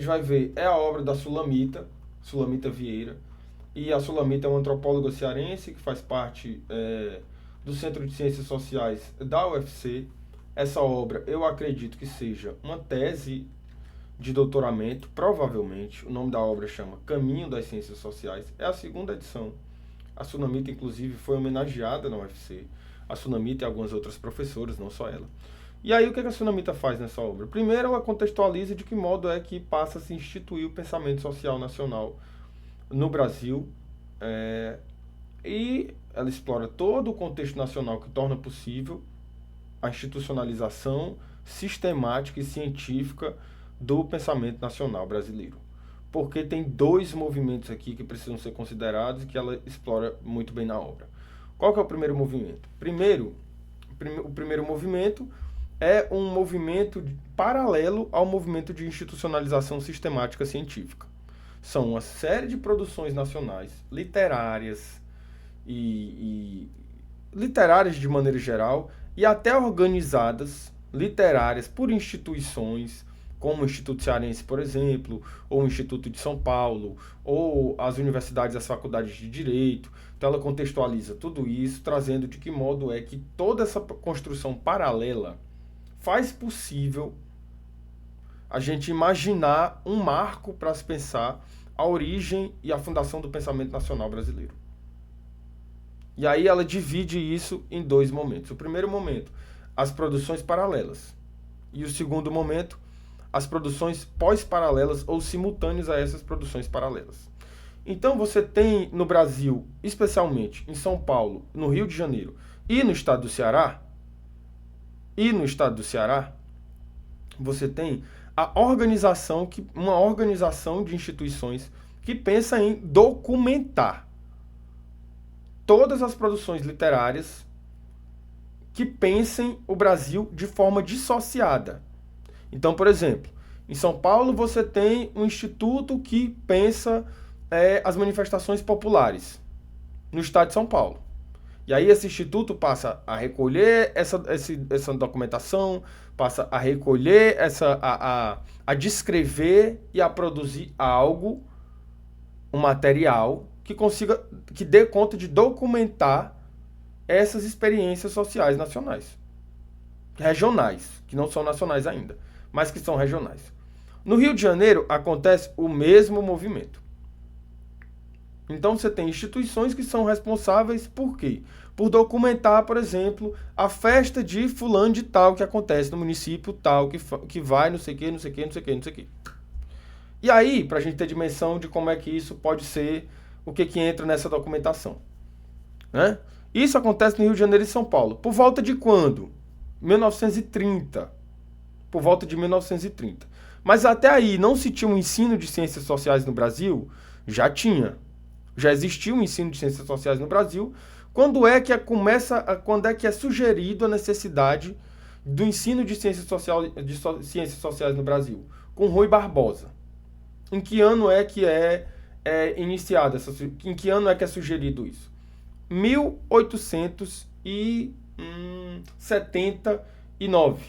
vai ver é a obra da Sulamita Vieira. E a Sulamita é uma antropóloga cearense que faz parte do Centro de Ciências Sociais da UFC. Essa obra eu acredito que seja uma tese de doutoramento, provavelmente. O nome da obra chama Caminho das Ciências Sociais. É a segunda edição. A Sulamita, inclusive, foi homenageada na UFC. A Sulamita e algumas outras professoras, não só ela. E aí, o que a Sulamita faz nessa obra? Primeiro, ela contextualiza de que modo é que passa a se instituir o pensamento social nacional no Brasil. E ela explora todo o contexto nacional que torna possível a institucionalização sistemática e científica do pensamento nacional brasileiro. Porque tem dois movimentos aqui que precisam ser considerados e que ela explora muito bem na obra. Qual que é o primeiro movimento? O primeiro movimento é um movimento paralelo ao movimento de institucionalização sistemática científica. São uma série de produções nacionais, literárias e literárias de maneira geral, e até organizadas, literárias, por instituições, como o Instituto Cearense, por exemplo, ou o Instituto de São Paulo, ou as universidades e as faculdades de Direito. Então ela contextualiza tudo isso, trazendo de que modo é que toda essa construção paralela faz possível a gente imaginar um marco para se pensar a origem e a fundação do pensamento nacional brasileiro. E aí ela divide isso em dois momentos. O primeiro momento, as produções paralelas. E o segundo momento, as produções pós-paralelas ou simultâneas a essas produções paralelas. Então você tem no Brasil, especialmente em São Paulo, no Rio de Janeiro e no estado do Ceará, você tem uma organização de instituições que pensa em documentar todas as produções literárias que pensem o Brasil de forma dissociada. Então, por exemplo, em São Paulo você tem um instituto que pensa as manifestações populares no estado de São Paulo. E aí esse instituto passa a recolher essa documentação, passa a recolher, a descrever e a produzir algo, um material que dê conta de documentar essas experiências sociais nacionais. Regionais, que não são nacionais ainda, mas que são regionais. No Rio de Janeiro acontece o mesmo movimento. Então você tem instituições que são responsáveis por quê? Por documentar, por exemplo, a festa de fulano de tal que acontece no município tal, que vai não sei o que, não sei o que, não sei o que, não sei o que. E aí, para a gente ter dimensão de como é que isso pode ser, o que entra nessa documentação. Né? Isso acontece no Rio de Janeiro e São Paulo. Por volta de quando? 1930. Por volta de 1930. Mas até aí não se tinha um ensino de ciências sociais no Brasil? Já tinha. Já existia um ensino de ciências sociais no Brasil. Quando é que é sugerido a necessidade do ensino de ciências sociais no Brasil? Com Rui Barbosa. Em que ano é que iniciado em que ano é que é sugerido isso? 1879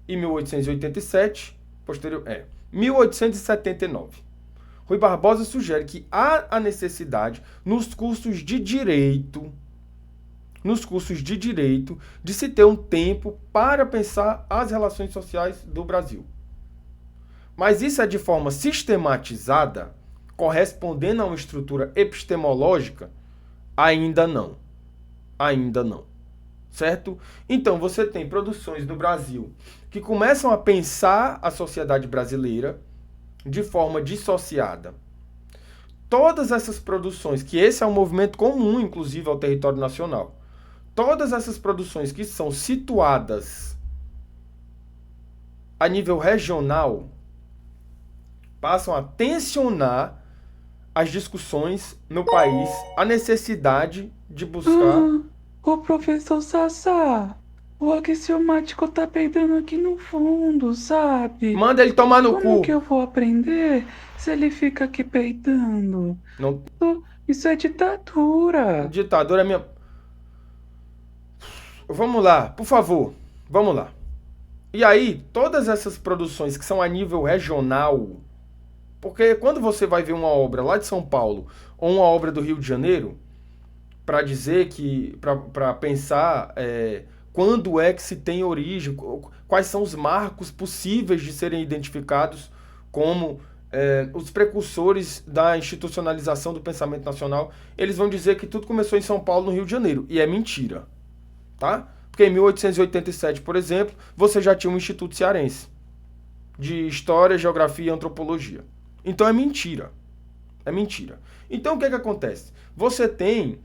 e 1887, 1879. Rui Barbosa sugere que há a necessidade nos cursos de direito, de se ter um tempo para pensar as relações sociais do Brasil. Mas isso é de forma sistematizada, correspondendo a uma estrutura epistemológica? Ainda não. Certo? Então você tem produções do Brasil que começam a pensar a sociedade brasileira de forma dissociada. Todas essas produções, que esse é um movimento comum, inclusive, ao território nacional, todas essas produções que são situadas a nível regional passam a tensionar as discussões no país, a necessidade de buscar... Ô professor Sassá, o axiomático tá peidando aqui no fundo, sabe? Manda ele tomar no Como cu. que eu vou aprender se ele fica aqui peidando? Não, Isso é ditadura. ditadura é minha... Vamos lá, por favor, vamos lá. E aí, todas essas produções que são a nível regional, Porque quando você vai ver uma obra lá de São Paulo ou uma obra do Rio de Janeiro, para dizer que, para pensar quando é que se tem origem, quais são os marcos possíveis de serem identificados como os precursores da institucionalização do pensamento nacional, eles vão dizer que tudo começou em São Paulo, no Rio de Janeiro. E é mentira, tá? Porque em 1887, por exemplo, você já tinha um Instituto Cearense de História, Geografia e Antropologia. Então é mentira. É mentira. Então o que é que acontece? Você tem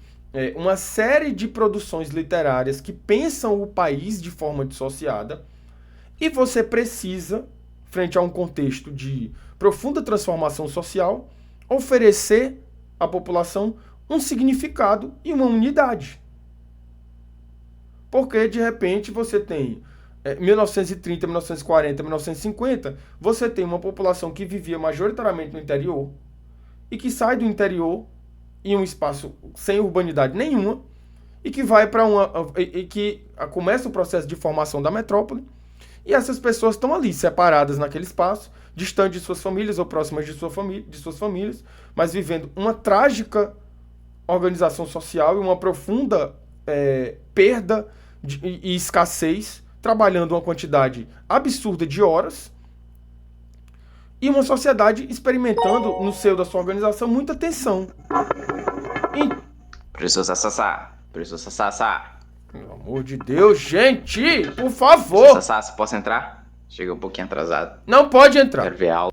uma série de produções literárias que pensam o país de forma dissociada e você precisa, frente a um contexto de profunda transformação social, oferecer à população um significado e uma unidade. Porque, de repente, você tem 1930, 1940, 1950, você tem uma população que vivia majoritariamente no interior e que sai do interior em um espaço sem urbanidade nenhuma e que vai para e que começa o processo de formação da metrópole e essas pessoas estão ali separadas naquele espaço, distantes de suas famílias ou próximas de suas famílias, mas vivendo uma trágica organização social e uma profunda perda e escassez, trabalhando uma quantidade absurda de horas e uma sociedade experimentando no seio da sua organização muita tensão. Professor Sassá. Professor Sassá. Pelo amor de Deus, gente, por favor. Professor Sassá, posso entrar? Cheguei um pouquinho atrasado. Não pode entrar. Quero ver a aula.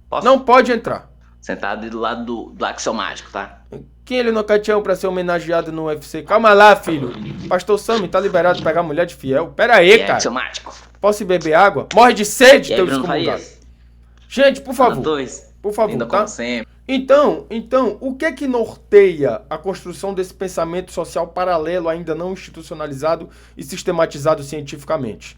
Posso? Não pode entrar. Sentado ali do lado do axiomático, tá? Quem ele não quer pra ser homenageado no UFC? Calma lá, filho. Pastor Sami tá liberado de pegar mulher de fiel. Pera aí, cara. Axiomático. Posso ir beber água? Morre de sede, E aí, teu Bruno excomungado. Farias? Gente, por favor. Dois. Por favor, Ainda tá? como sempre. Então, o que é que norteia a construção desse pensamento social paralelo, ainda não institucionalizado e sistematizado cientificamente?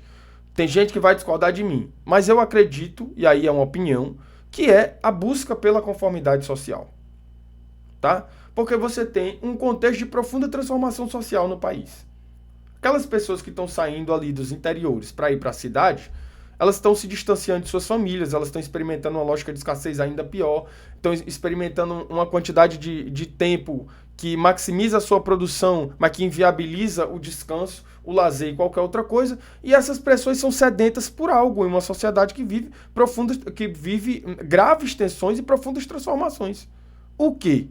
Tem gente que vai discordar de mim, mas eu acredito, e aí é uma opinião, que é a busca pela conformidade social. Tá? Porque você tem um contexto de profunda transformação social no país. Aquelas pessoas que estão saindo ali dos interiores para ir para a cidade, elas estão se distanciando de suas famílias, elas estão experimentando uma lógica de escassez ainda pior, estão experimentando uma quantidade de tempo que maximiza a sua produção, mas que inviabiliza o descanso, o lazer e qualquer outra coisa, e essas pessoas são sedentas por algo em uma sociedade que vive graves tensões e profundas transformações. O quê?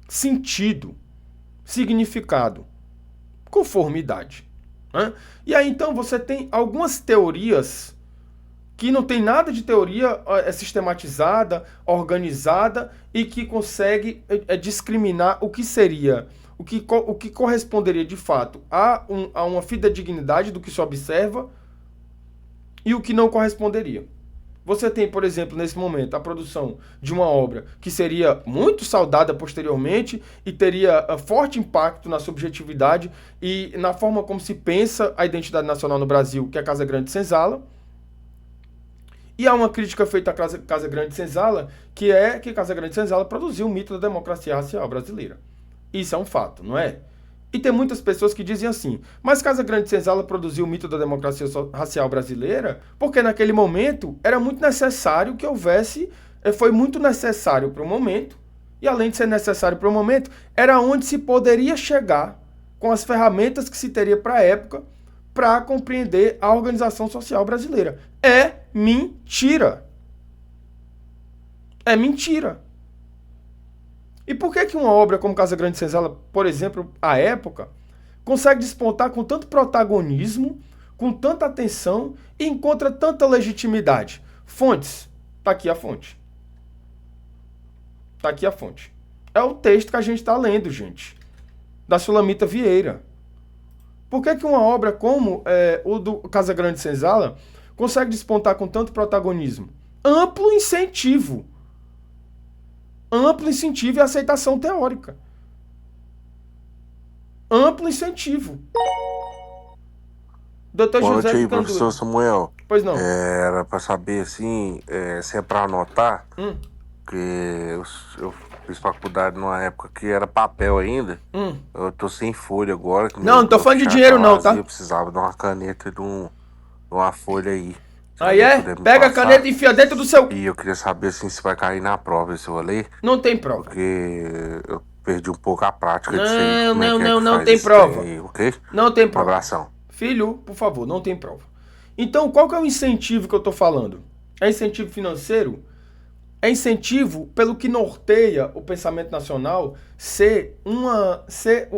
Sentido, significado, conformidade. E aí então você tem algumas teorias que não tem nada de teoria sistematizada, organizada e que consegue discriminar o que seria, o que corresponderia de fato a uma fidedignidade do que se observa e o que não corresponderia. Você tem, por exemplo, nesse momento, a produção de uma obra que seria muito saudada posteriormente e teria forte impacto na subjetividade e na forma como se pensa a identidade nacional no Brasil, que é a Casa Grande Senzala. E há uma crítica feita à Casa Grande Senzala, que é que Casa Grande Senzala produziu o mito da democracia racial brasileira. Isso é um fato, não é? E tem muitas pessoas que dizem assim, mas Casa Grande Senzala produziu o mito da democracia racial brasileira porque naquele momento era muito necessário que houvesse, foi muito necessário para o momento, e além de ser necessário para o momento, era onde se poderia chegar com as ferramentas que se teria para a época para compreender a organização social brasileira. É mentira. É mentira. E por que uma obra como Casa Grande Senzala, por exemplo, à época, consegue despontar com tanto protagonismo, com tanta atenção e encontra tanta legitimidade? Fontes. Tá aqui a fonte. Tá aqui a fonte. É o texto que a gente está lendo, gente. Da Sulamita Vieira. Por que uma obra como o do Casa Grande Senzala consegue despontar com tanto protagonismo? Amplo incentivo. Amplo incentivo e aceitação teórica. Amplo incentivo. Dr. Boa José noite aí, Candura. professor Samuel. Pois não. Era para saber, assim, se é para anotar, que eu fiz faculdade numa época que era papel ainda. Eu tô sem folha agora. Não tô falando de dinheiro não, tá? Eu precisava de uma caneta e de uma folha aí. Se Aí você é? puder me Pega a passar. caneta e enfia dentro do seu... E eu queria saber assim, se vai cair na prova esse rolê, Não tem prova. porque eu perdi um pouco a prática disso aí. Não, Como é não, que é não, que não faz tem esse trem prova. aí, ok? Não tem Um prova. abração. Filho, por favor, não tem prova. Então, qual que é o incentivo que eu tô falando? É incentivo financeiro? É incentivo pelo que norteia o pensamento nacional ser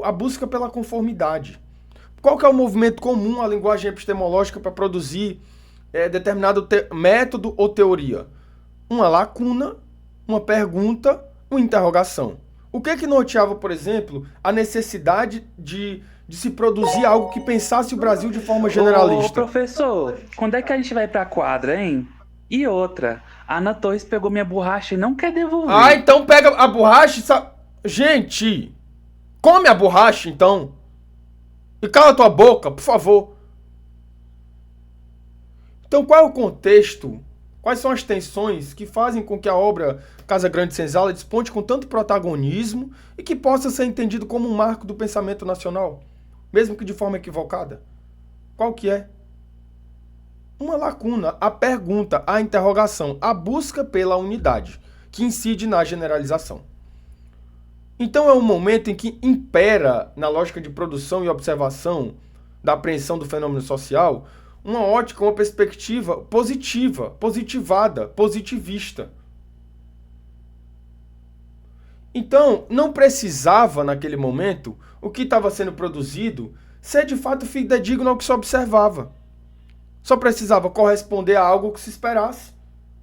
a busca pela conformidade. Qual que é o movimento comum, a linguagem epistemológica para produzir determinado método ou teoria? Uma lacuna, uma pergunta, uma interrogação. O que norteava, por exemplo, a necessidade de se produzir algo que pensasse o Brasil de forma Ô, generalista? professor, quando é que a gente vai pra quadra, hein? E outra, a Ana Torres pegou minha borracha e não quer devolver. Ah, então pega a borracha e... Gente, come a borracha, então. E cala tua boca, por favor. Então, qual é o contexto? Quais são as tensões que fazem com que a obra Casa Grande Senzala desponte com tanto protagonismo e que possa ser entendido como um marco do pensamento nacional, mesmo que de forma equivocada? Qual que é? Uma lacuna, a pergunta, a interrogação, a busca pela unidade, que incide na generalização. Então é um momento em que impera, na lógica de produção e observação da apreensão do fenômeno social, uma ótica, uma perspectiva positiva, positivada, positivista. Então, não precisava, naquele momento, o que estava sendo produzido ser de fato fidedigno ao que se observava. Só precisava corresponder a algo que se esperasse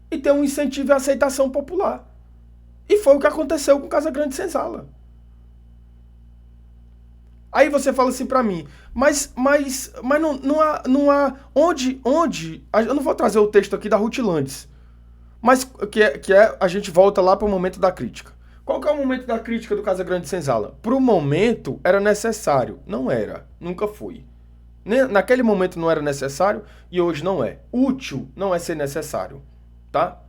e ter um incentivo e aceitação popular. E foi o que aconteceu com Casa Grande Senzala. Aí você fala assim pra mim, mas não há onde, eu não vou trazer o texto aqui da Ruth Landes, mas a gente volta lá para o momento da crítica. Qual que é o momento da crítica do Casa Grande Senzala? Pro momento era necessário, não era, nunca foi. Naquele momento não era necessário e hoje não é. Útil não é ser necessário, tá?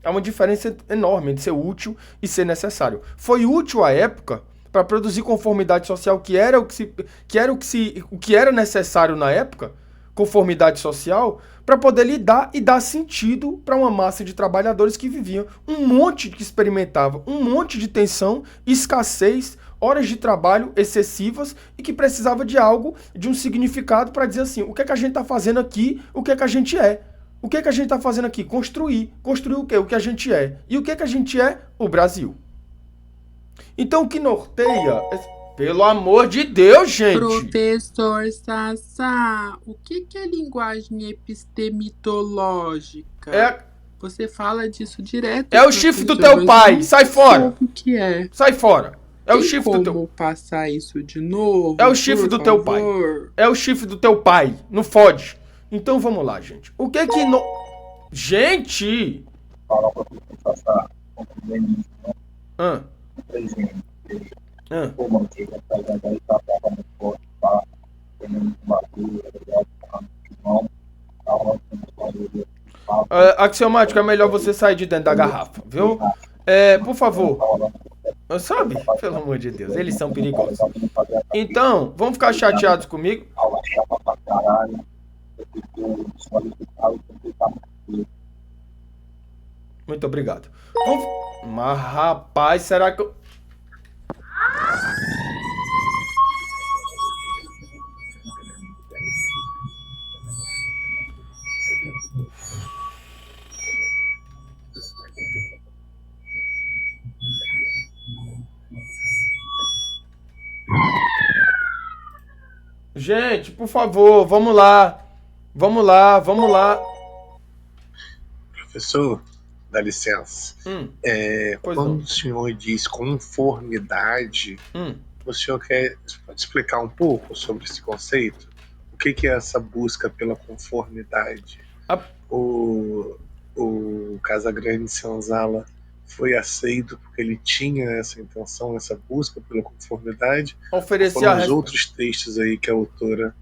Há uma diferença enorme entre ser útil e ser necessário. Foi útil à época para produzir conformidade social, que era o que era necessário na época, conformidade social, para poder lidar e dar sentido para uma massa de trabalhadores que viviam um monte, que experimentavam um monte de tensão, escassez, horas de trabalho excessivas e que precisava de algo, de um significado para dizer assim, o que é que a gente está fazendo aqui, o que é que a gente é. O que é que a gente está fazendo aqui? Construir. Construir o quê? O que a gente é. E o que é que a gente é? O Brasil. Então, o que norteia... Pelo amor de Deus, gente! Professor Sassá, o que é linguagem epistemitológica? Você fala disso direto. É o chifre do teu pai! Sai fora! O que é? Sai fora! É o Tem chifre do teu... como passar isso de novo? É o chifre do teu pai. É o chifre do teu pai. Não fode. Então vamos lá, gente. O que é que... Gente! Axiomático, é melhor você sair de dentro da garrafa, viu? Por favor. Sabe? Pelo amor de Deus, eles são perigosos. Então, vamos ficar chateados comigo? Muito obrigado. Mas, rapaz, será que eu... Gente, por favor, vamos lá. Vamos lá, vamos lá. Professor, dá licença. Quando o senhor diz conformidade, o senhor pode explicar um pouco sobre esse conceito? O que é essa busca pela conformidade? O Casa Grande Senzala foi aceito porque ele tinha essa intenção, essa busca pela conformidade? Foram os outros textos aí que a autora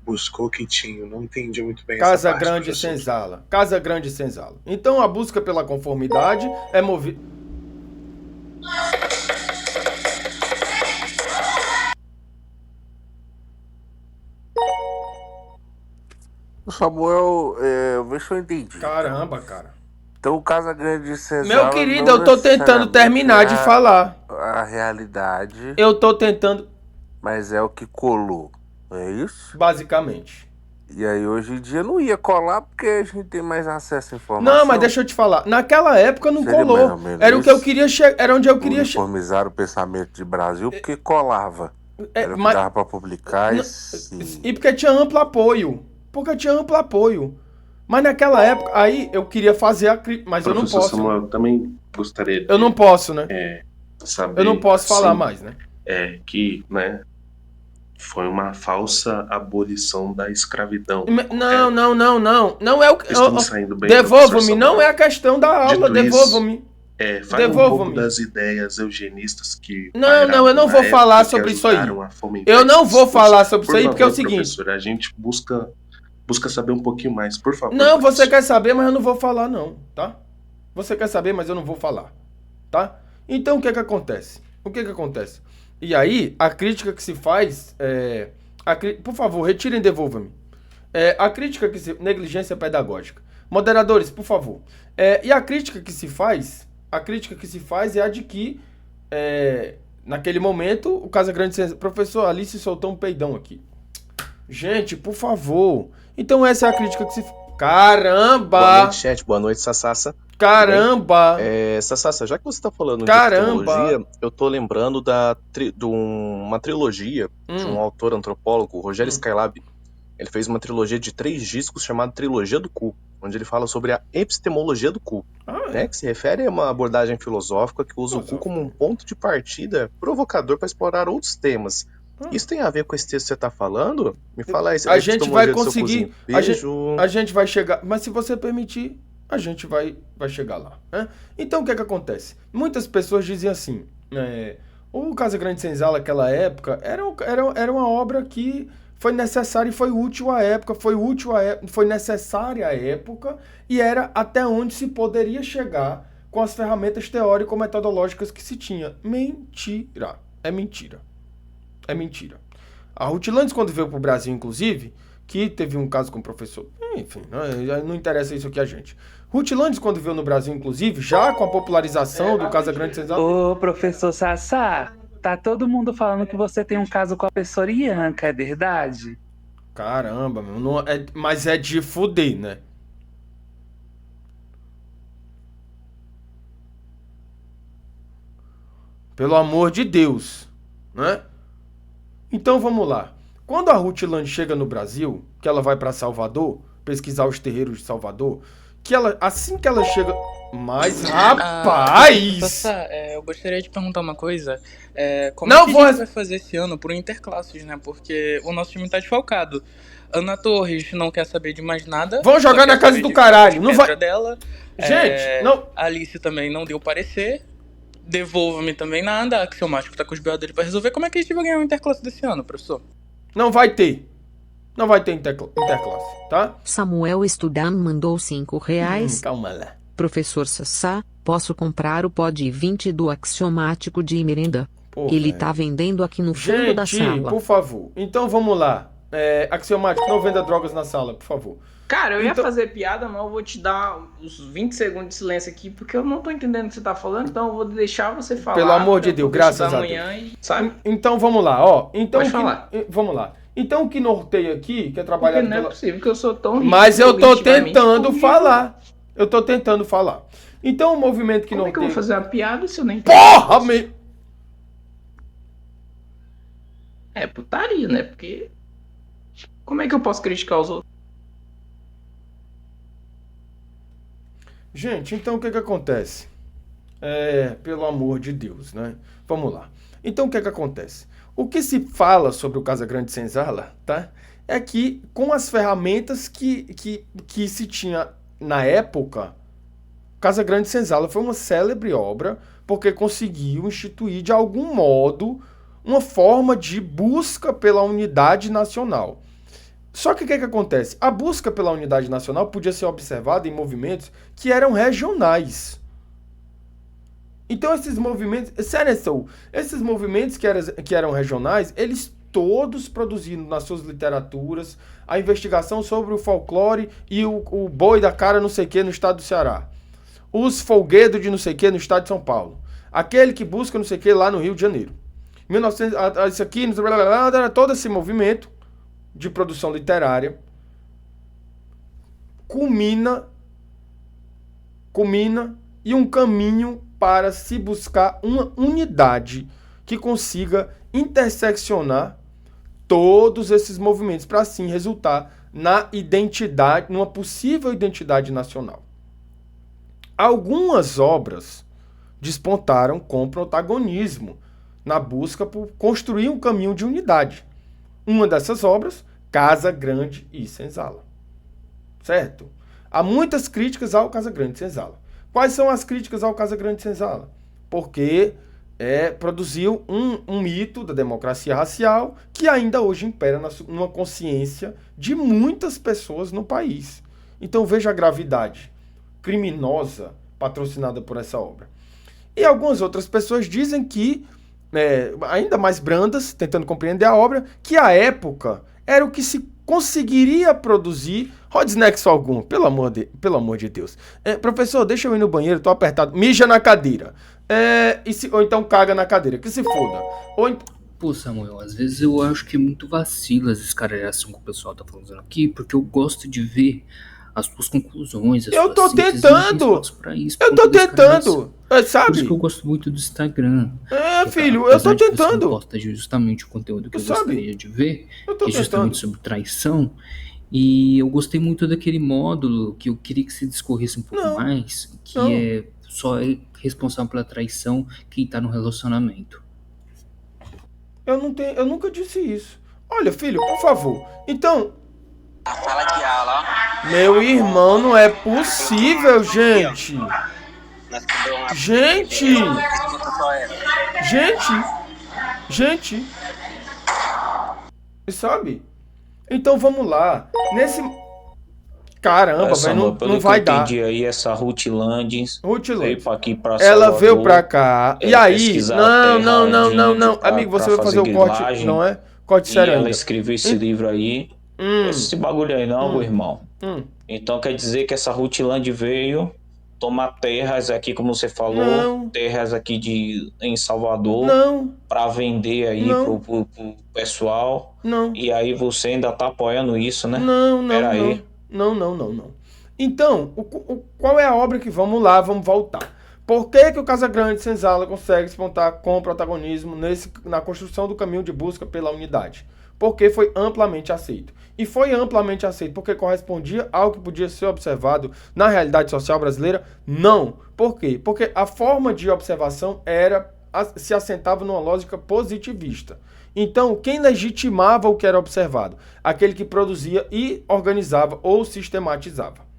buscou que tinham? Não entendi muito bem Casa essa parte, Grande professor. Senzala. Casa Grande Senzala. Então a busca pela conformidade é movida... Samuel, vê se eu entendi. Caramba, cara. Então o Casagrande de Senzala... Meu querido, eu tô tentando terminar de falar. A realidade... Eu tô tentando... Mas é o que colou, é isso? Basicamente. E aí hoje em dia não ia colar porque a gente tem mais acesso à informação. Não, mas deixa eu te falar. Naquela época não colou. Era o que eu queria chegar. Era onde eu queria chegar. Uniformizaram o pensamento de Brasil porque colava. Era o que dava pra publicar e porque tinha amplo apoio. Mas naquela época, aí eu queria fazer a crítica. Mas Professor eu não posso. Samuel, eu também gostaria de... Eu não posso, né? Saber, eu não posso falar assim, mais, né? Que, né? Foi uma falsa abolição da escravidão. Não. Não é o que. Estamos saindo bem. Devolva-me, não é a questão da aula, devolva-me. Fale um pouco das ideias eugenistas que... Não, eu não vou falar sobre isso aí. Eu não vou falar sobre isso aí, porque é o seguinte... Professor, a gente busca saber um pouquinho mais, por favor. Não, você quer saber, mas eu não vou falar não, tá? Você quer saber, mas eu não vou falar, tá? Então, o que acontece? E aí, a crítica que se faz... Por favor, retirem e devolvam-me. A crítica que se... Negligência pedagógica. Moderadores, por favor. E a crítica que se faz... é a de que, naquele momento, o Casagrande... Professor, Alice soltou um peidão aqui. Gente, por favor. Então essa é a crítica que se... Caramba! Boa noite, chat. Boa noite, Sassassa. Caramba! Sassassa, já que você tá falando de tecnologia, eu tô lembrando de uma trilogia de um autor antropólogo, Rogério Skylab. Ele fez uma trilogia de 3 discos chamada Trilogia do Cu, onde ele fala sobre a epistemologia do cu, né, que se refere a uma abordagem filosófica que usa o cu como um ponto de partida provocador para explorar outros temas. Isso tem a ver com esse texto que você tá falando? Me fala aí. A gente vai conseguir. A gente vai chegar. Mas se você permitir, a gente vai chegar lá. Né? Então o que acontece? Muitas pessoas dizem assim: o Casagrande Senzala, naquela época, era uma obra que foi necessária e foi útil à época, foi necessária à época e era até onde se poderia chegar com as ferramentas teórico-metodológicas que se tinha. Mentira. É mentira. A Ruth Landes, quando veio para o Brasil, inclusive, que teve um caso com o professor... Enfim, não interessa isso aqui a gente. Ruth Landes, quando veio no Brasil, inclusive, já com a popularização do Casagrande Senzala... Ô, professor Sassá, tá todo mundo falando que você tem um caso com a professora Ianca, é verdade? Caramba, meu, mas é de fuder, né? Pelo amor de Deus, né? Então vamos lá. Quando a Ruth Landes chega no Brasil, que ela vai para Salvador, pesquisar os terreiros de Salvador, assim que ela chega... Mas, rapaz! Eu gostaria de perguntar uma coisa. Como não é que a gente vai fazer esse ano pro Interclasses, né? Porque o nosso time tá desfalcado. Ana Torres não quer saber de mais nada. Vão jogar na casa do caralho. Não vai... dela. Gente, não... Alice também não deu parecer. Devolva-me também nada. Axiomático tá com os B.O. dele pra resolver. Como é que a gente vai ganhar o Interclasse desse ano, professor? Não vai ter Interclasse, tá? Samuel Estudam mandou R$5. Calma lá. Professor Sassá, posso comprar o pod 20 do Axiomático de merenda? Ele tá vendendo aqui no fundo da sala. Gente, por favor. Então vamos lá. Axiomático, não venda drogas na sala, por favor. Cara, eu ia fazer piada, mas eu vou te dar uns 20 segundos de silêncio aqui, porque eu não tô entendendo o que você tá falando, então eu vou deixar você falar. Pelo amor de Deus, graças a Deus. Sabe? Então vamos lá, ó. Então, pode falar. Vamos lá. Então o que norteia aqui, que é trabalhar... Porque não é possível que eu sou tão rico. Mas eu tô tentando falar. Então o movimento que norteia... Como é que eu vou fazer uma piada se eu nem... Porra, É putaria, né? Porque... Como é que eu posso criticar os outros? Gente, então o que acontece? Pelo amor de Deus, né? Vamos lá. Então o que acontece? O que se fala sobre o Casagrande Senzala, tá? É que com as ferramentas que se tinha na época, Casagrande Senzala foi uma célebre obra porque conseguiu instituir de algum modo uma forma de busca pela unidade nacional. Só que o que acontece? A busca pela unidade nacional podia ser observada em movimentos que eram regionais. Então esses movimentos, esses movimentos que eram regionais, eles todos produzindo nas suas literaturas a investigação sobre o folclore e o boi da cara não sei o que no estado do Ceará. Os folguedos de não sei o que no estado de São Paulo. Aquele que busca não sei o que lá no Rio de Janeiro. 1900, isso aqui, todo esse movimento de produção literária culmina e um caminho para se buscar uma unidade que consiga interseccionar todos esses movimentos para assim resultar na identidade, numa possível identidade nacional. Algumas obras despontaram com protagonismo na busca por construir um caminho de unidade. Uma dessas obras, Casa Grande e Senzala. Certo? Há muitas críticas ao Casa Grande e Senzala. Quais são as críticas ao Casa Grande e Senzala? Porque produziu um mito da democracia racial que ainda hoje impera numa consciência de muitas pessoas no país. Então veja a gravidade criminosa patrocinada por essa obra. E algumas outras pessoas dizem que, ainda mais brandas, tentando compreender a obra, que a época era o que se conseguiria produzir. Rodnexo algum, pelo amor de Deus. Professor, deixa eu ir no banheiro, tô apertado. Mija na cadeira. Ou então caga na cadeira, que se foda. Pô, Samuel, às vezes eu acho que é muito vacilo essa escaralhação que o pessoal tá falando aqui, porque eu gosto de ver as suas conclusões. Eu tô tentando! Eu tô tentando! Sabe? Por isso que eu gosto muito do Instagram. Filho, eu tô tentando. Você posta justamente o conteúdo que eu gostaria de ver, que é justamente sobre traição. E eu gostei muito daquele módulo que eu queria que se discorresse um pouco mais, que só é responsável pela traição quem tá no relacionamento. Eu nunca disse isso. Olha, filho, por favor. Então... Sala de aula, ó. Meu irmão, não é possível, gente. Gente. Sabe? Então vamos lá. Caramba, velho, não vai dar. Eu entendi aí, essa Ruth Landes veio pra aqui pra Salvador. Ela veio pra cá. E aí? Não. Amigo, você vai fazer o corte, não é? Corte sério. Ela escreveu esse livro aí. Esse bagulho aí não, meu irmão. Então quer dizer que essa Ruth Landes veio tomar terras aqui, como você falou, terras aqui em Salvador, para vender aí pro pessoal. E aí você ainda tá apoiando isso, né? Não. Então, qual é a obra que vamos voltar? Por que o Casa Grande e Senzala consegue despontar com protagonismo na construção do caminho de busca pela unidade? Porque foi amplamente aceito. E foi amplamente aceito porque correspondia ao que podia ser observado na realidade social brasileira? Não. Por quê? Porque a forma de observação se assentava numa lógica positivista. Então, quem legitimava o que era observado? Aquele que produzia e organizava ou sistematizava.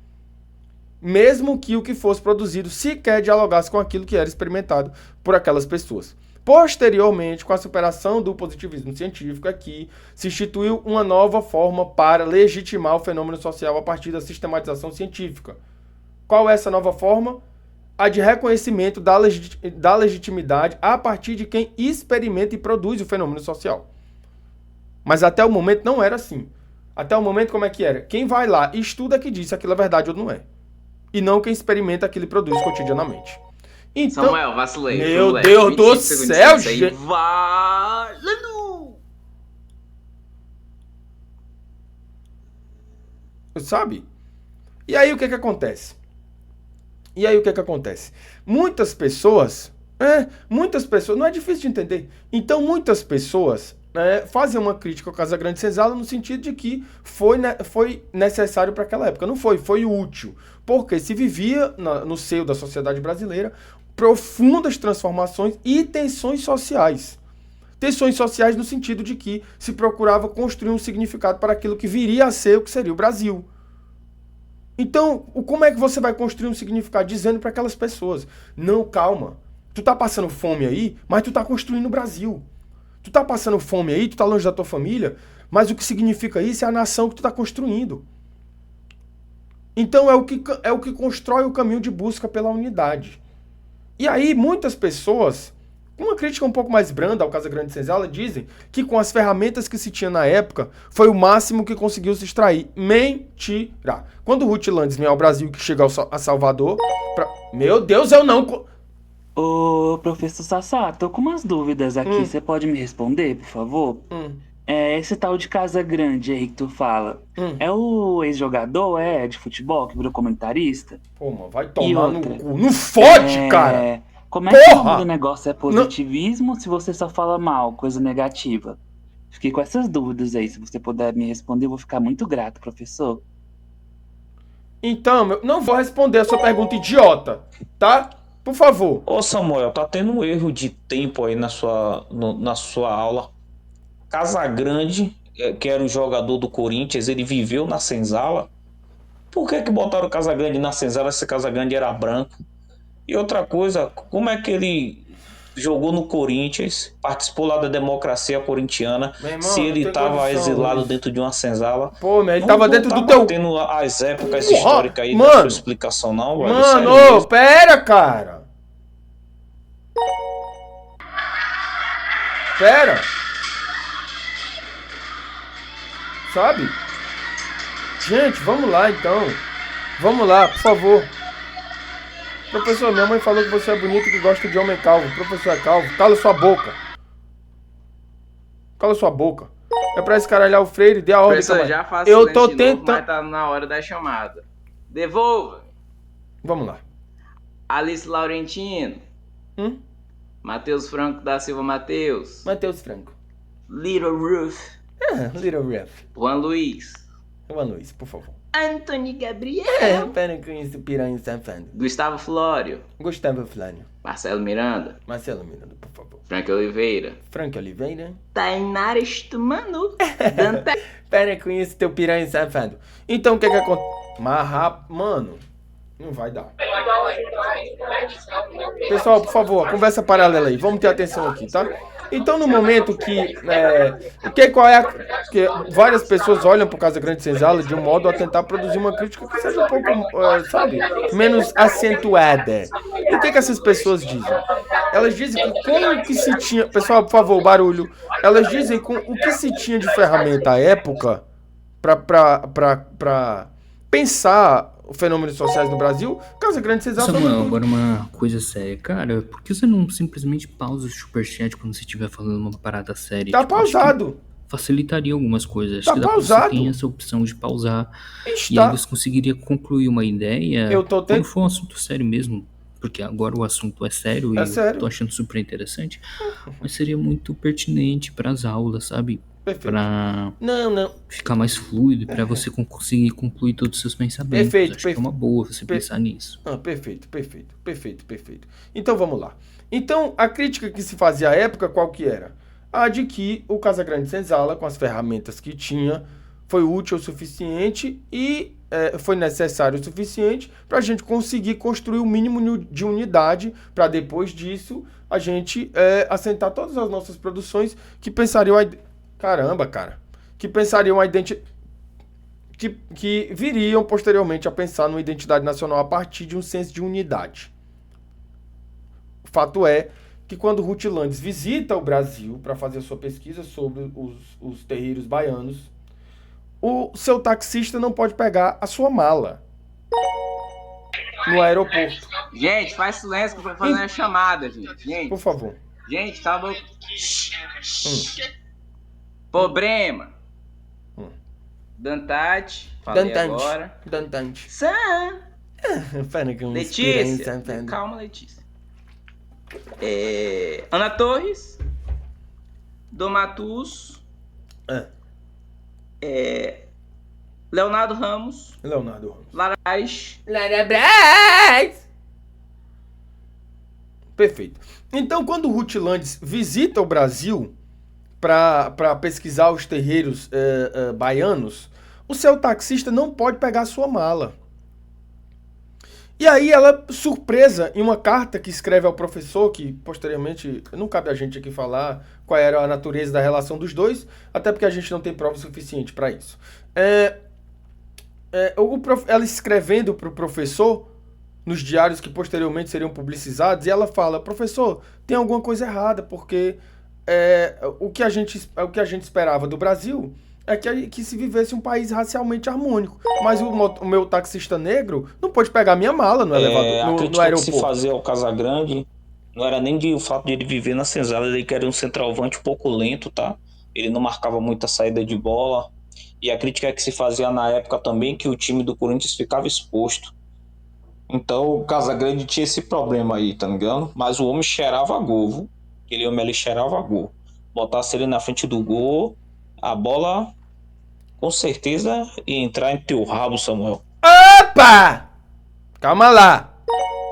Mesmo que o que fosse produzido sequer dialogasse com aquilo que era experimentado por aquelas pessoas. Posteriormente, com a superação do positivismo científico aqui, se instituiu uma nova forma para legitimar o fenômeno social a partir da sistematização científica. Qual é essa nova forma? A de reconhecimento da legitimidade a partir de quem experimenta e produz o fenômeno social. Mas até o momento não era assim. Até o momento como é que era? Quem vai lá e estuda que diz se aquilo é verdade ou não é. E não quem experimenta aquilo e produz cotidianamente. Então, Samuel, vacilei. Meu Deus do céu, gente. Sabe? E aí o que acontece? Muitas pessoas, não é difícil de entender. Então muitas pessoas fazem uma crítica ao Casa Grande e Senzala no sentido de que foi necessário para aquela época. Não foi útil. Porque se vivia no seio da sociedade brasileira profundas transformações e tensões sociais. Tensões sociais no sentido de que se procurava construir um significado para aquilo que viria a ser o que seria o Brasil. Então, como é que você vai construir um significado dizendo para aquelas pessoas? Não, calma. Tu tá passando fome aí, mas tu tá construindo o Brasil. Tu tá passando fome aí, tu tá longe da tua família, mas o que significa isso é a nação que tu tá construindo. Então é o que constrói o caminho de busca pela unidade. E aí muitas pessoas uma crítica um pouco mais branda ao Casagrande Senzala, dizem que com as ferramentas que se tinha na época, foi o máximo que conseguiu se extrair. Mentira. Quando o Ruth Landes vem ao Brasil, que chega a Salvador... Meu Deus, eu não... Ô, professor Sassá, tô com umas dúvidas aqui. Você pode me responder, por favor? Esse tal de Casagrande aí que tu fala, é o ex-jogador, de futebol, que virou comentarista? Pô, mano, vai tomar no cu. Não fode, cara! Como é que o nome do negócio é positivismo se você só fala mal, coisa negativa? Fiquei com essas dúvidas aí. Se você puder me responder, eu vou ficar muito grato, professor. Então, eu não vou responder a sua pergunta idiota, tá? Por favor. Ô Samuel, tá tendo um erro de tempo aí na sua aula. Casagrande, que era um jogador do Corinthians, ele viveu na Senzala. Por que botaram o Casagrande na Senzala se o Casagrande era branco? E outra coisa, como é que ele jogou no Corinthians, participou lá da democracia corintiana, irmão, se ele tava exilado dentro de uma senzala? Pô, mas ele tava dentro do teu... tendo as épocas históricas aí da sua explicação, não, velho? Mano, pera, cara. Pera. Sabe? Gente, vamos lá, então. Vamos lá, por favor. Professor, minha mãe falou que você é bonito e que gosta de homem calvo. Professor é calvo. Cala sua boca. Cala sua boca. É pra escaralhar o Freire, dê a ordem. Professor, já faço eu tô tentando... mas tá na hora da chamada. Devolva. Vamos lá. Alice Laurentino. Matheus Franco da Silva Matheus. Matheus Franco. Little Ruth. Little Ruth. Juan Luiz. Juan Luiz, por favor. Antônio Gabriel. Pera com isso, piranha safado. Gustavo Flório. Gustavo Flório. Marcelo Miranda. Marcelo Miranda, por favor. Frank Oliveira. Frank Oliveira. Tainara Estumanu. Pera com isso, teu piranha safado. Então, o que acontece? Mano, não vai dar. Pessoal, por favor, conversa paralela aí. Vamos ter atenção aqui, tá? Então, no momento que várias pessoas olham para o Casagrande Senzala de um modo a tentar produzir uma crítica que seja um pouco, menos acentuada. E o que essas pessoas dizem? Elas dizem que com o que se tinha... Pessoal, por favor, barulho. Elas dizem com o que se tinha de ferramenta à época para pensar fenômenos sociais no Brasil, Casagrande Senzala... Samuel, agora uma coisa séria. Cara, por que você não simplesmente pausa o superchat quando você estiver falando uma parada séria? Tá pausado. Facilitaria algumas coisas. Acho tá que pausado. Você tem essa opção de pausar. E aí você conseguiria concluir uma ideia quando for um assunto sério mesmo. Porque agora o assunto é sério e eu tô achando super interessante. Mas seria muito pertinente para as aulas, sabe? Pra ficar mais fluido, pra você conseguir concluir todos os seus pensamentos. Acho que é uma boa você pensar nisso. Perfeito. Então vamos lá. Então a crítica que se fazia à época, qual que era? A de que o Casagrande Senzala, com as ferramentas que tinha, foi útil o suficiente e foi necessário o suficiente para a gente conseguir construir o mínimo de unidade para depois disso a gente assentar todas as nossas produções que pensariam... que pensariam a identidade... Que viriam posteriormente a pensar numa identidade nacional a partir de um senso de unidade. O fato é que quando Ruth Landes visita o Brasil para fazer sua pesquisa sobre os terreiros baianos, o seu taxista não pode pegar a sua mala no aeroporto. Gente, faz silêncio que eu vou fazer uma chamada, gente. Por favor. Gente, tá louco. Problema. Dantante. Falei agora. Dantante. Letícia. Calma, Letícia. Ana Torres. Domatus. Leonardo Ramos. Lara Braz. Perfeito. Então, quando Ruth Landes visita o Brasil para pesquisar os terreiros baianos, o seu taxista não pode pegar a sua mala. E aí ela, surpresa, em uma carta que escreve ao professor, que posteriormente não cabe a gente aqui falar qual era a natureza da relação dos dois, até porque a gente não tem prova suficiente para isso. Ela escrevendo para o professor, nos diários que posteriormente seriam publicizados, e ela fala, professor, tem alguma coisa errada, porque o que a gente esperava do Brasil é que se vivesse um país racialmente harmônico. Mas o meu taxista negro não pode pegar minha mala no elevador, no aeroporto. Que se fazia ao Casagrande não era nem o fato de ele viver na senzala, ele que era um centroavante um pouco lento, tá? Ele não marcava muita saída de bola. E a crítica que se fazia na época também que o time do Corinthians ficava exposto. Então o Casagrande tinha esse problema aí, tá ligado? Mas o homem cheirava gol, viu? Aquele homem ali cheirava gol. Botasse ele na frente do gol, a bola com certeza ia entrar em teu rabo, Samuel. Opa! Calma lá.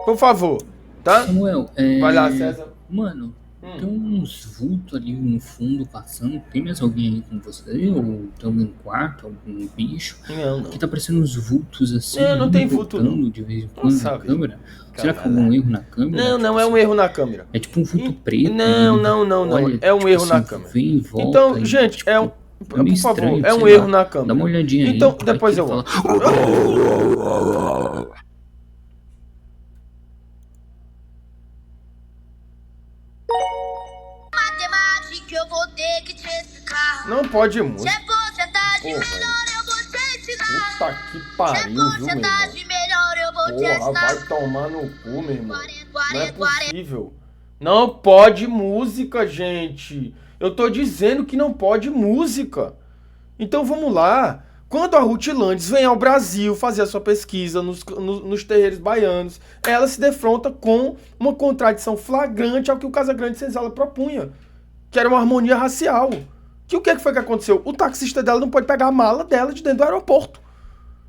Por favor, tá? Samuel, vai lá, César. Mano, tem uns vultos ali no fundo passando. Tem mais alguém aí com você? Ou tem algum quarto, algum bicho? Não. Aqui tá parecendo uns vultos assim. Não tem vulto não. De vez em quando na câmera. Será que foi um erro na câmera? Não, é um erro na câmera. É tipo um vulto preto. Não. Olha, é um erro assim, na câmera. Vem e volta, então, e, gente, tipo, por favor, é um erro na câmera. Dá uma olhadinha aí. Então, depois eu vou. Matemática, eu vou ter que te explicar. Não pode música. Se é porcentagem melhor, eu vou te ensinar. Puta que pariu, viu, meu irmão? Melhor, eu vou te ensinar. Vai tomar no cu, meu irmão. Não é possível. Não pode música, gente. Eu tô dizendo que não pode música. Então vamos lá. Quando a Ruth Landes vem ao Brasil fazer a sua pesquisa nos terreiros baianos, ela se defronta com uma contradição flagrante ao que o Casagrande Senzala propunha, que era uma harmonia racial. O que foi que aconteceu? O taxista dela não pode pegar a mala dela de dentro do aeroporto.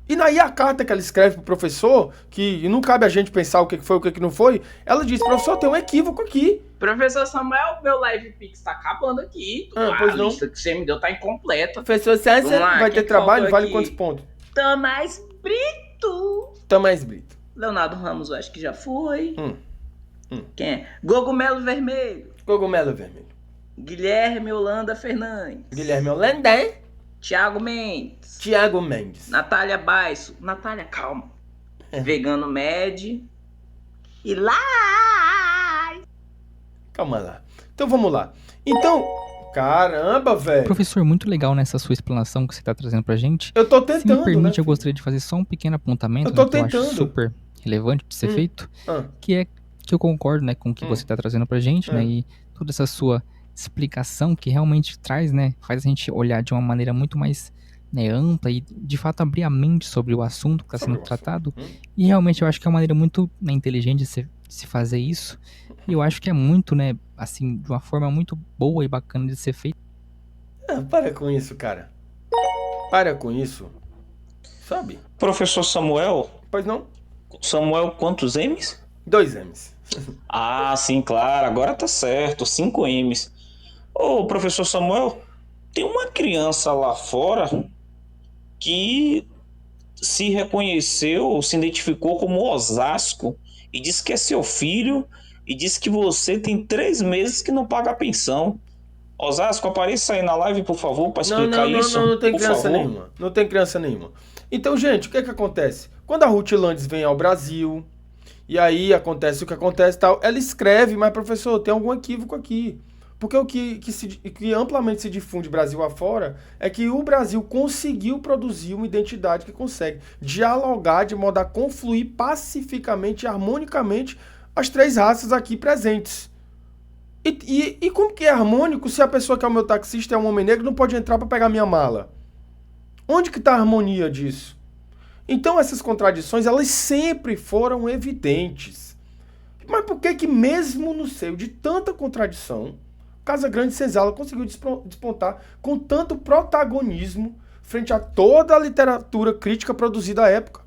E aí a carta que ela escreve pro professor, que não cabe a gente pensar o que foi, o que não foi, ela diz, professor, tem um equívoco aqui. Professor Samuel, meu Live Pix tá acabando aqui. Pois não. A lista que você me deu tá incompleta. Professor César, vai ter trabalho? Vale quantos pontos? Tamás Brito. Tamás Brito. Leonardo Ramos, eu acho que já foi. Quem é? Gogumelo Vermelho. Gogumelo Vermelho. Guilherme Holanda Fernandes. Guilherme Holanda, hein? Tiago Mendes. Tiago Mendes. Natália Baisso. Natália, calma. Vegano Med. E lá. Calma lá. Então vamos lá. Então, caramba, velho. Professor, muito legal nessa sua explanação que você tá trazendo pra gente. Eu tô tentando, Se me permite, eu gostaria de fazer só um pequeno apontamento, eu tô que eu acho super relevante de ser feito, que é que eu concordo, né, com o que você tá trazendo pra gente, né, e toda essa sua explicação que realmente traz, né, faz a gente olhar de uma maneira muito mais, né, ampla e de fato abrir a mente sobre o assunto que está sendo tratado. E realmente eu acho que é uma maneira muito, né, inteligente de se fazer isso. E eu acho que é muito, né, assim, de uma forma muito boa e bacana de ser feito. Para com isso, cara. Para com isso. Sabe? Professor Samuel? Pois não? Samuel, quantos M's? 2 M's. Ah, sim, claro. Agora tá certo. 5 M's. Ô, professor Samuel, tem uma criança lá fora que se reconheceu, se identificou como Osasco e disse que é seu filho e disse que você tem 3 meses que não paga a pensão. Osasco, apareça aí na live, por favor, para explicar isso. Não tem criança nenhuma. Não tem criança nenhuma. Então, gente, o que acontece? Quando a Ruth Landes vem ao Brasil, e aí acontece o que acontece e tal, ela escreve, mas professor, tem algum equívoco aqui. Porque o que amplamente se difunde Brasil afora é que o Brasil conseguiu produzir uma identidade que consegue dialogar de modo a confluir pacificamente e harmonicamente as 3 raças aqui presentes. E como que é harmônico se a pessoa que é o meu taxista é um homem negro e não pode entrar para pegar minha mala? Onde que está a harmonia disso? Então essas contradições, elas sempre foram evidentes. Mas por que mesmo no seio de tanta contradição, Casagrande Senzala conseguiu despontar com tanto protagonismo frente a toda a literatura crítica produzida à época?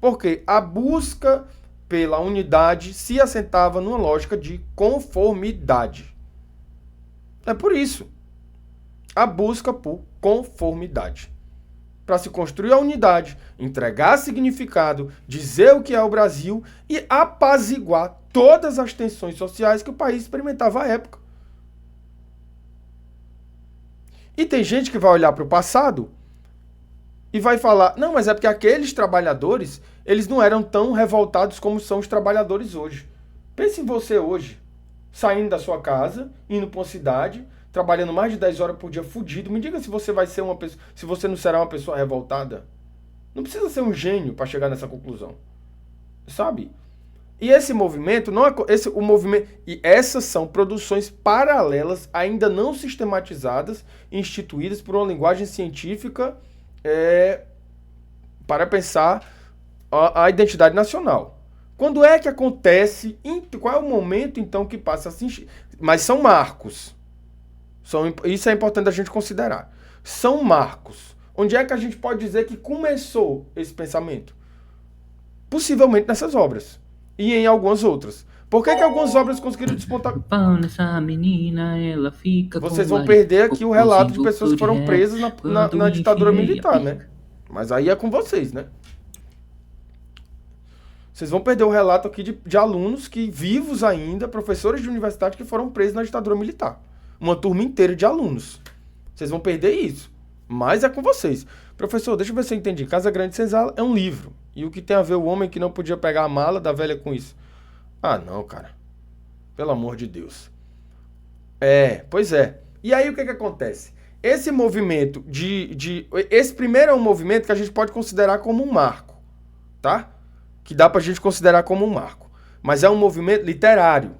Porque a busca pela unidade se assentava numa lógica de conformidade. É por isso. A busca por conformidade. Para se construir a unidade, entregar significado, dizer o que é o Brasil e apaziguar todas as tensões sociais que o país experimentava à época. E tem gente que vai olhar para o passado e vai falar, não, mas é porque aqueles trabalhadores, eles não eram tão revoltados como são os trabalhadores hoje. Pense em você hoje, saindo da sua casa, indo para uma cidade, trabalhando mais de 10 horas por dia fudido. Me diga se você vai ser uma pessoa, se você não será uma pessoa revoltada. Não precisa ser um gênio para chegar nessa conclusão. Sabe? E esse movimento, o movimento, e essas são produções paralelas, ainda não sistematizadas, instituídas por uma linguagem científica para pensar a identidade nacional. Quando é que acontece? Qual é o momento, então, que passa assim? Mas são marcos. Isso é importante a gente considerar. São marcos. Onde é que a gente pode dizer que começou esse pensamento? Possivelmente nessas obras. E em algumas outras. Por que algumas obras conseguiram despontar? Essa menina, ela fica. Vocês vão perder aqui o relato de pessoas que foram presas na ditadura militar, né? Mas aí é com vocês, né? Vocês vão perder o relato aqui de alunos que, vivos ainda, professores de universidade que foram presos na ditadura militar. Uma turma inteira de alunos. Vocês vão perder isso. Mas é com vocês. Professor, deixa eu ver se eu entendi. Casa Grande Senzala é um livro. E o que tem a ver o homem que não podia pegar a mala da velha com isso? Ah, não, cara. Pelo amor de Deus. Pois é. E aí o que acontece? Esse movimento esse primeiro é um movimento que a gente pode considerar como um marco. Tá? Que dá pra gente considerar como um marco. Mas é um movimento literário.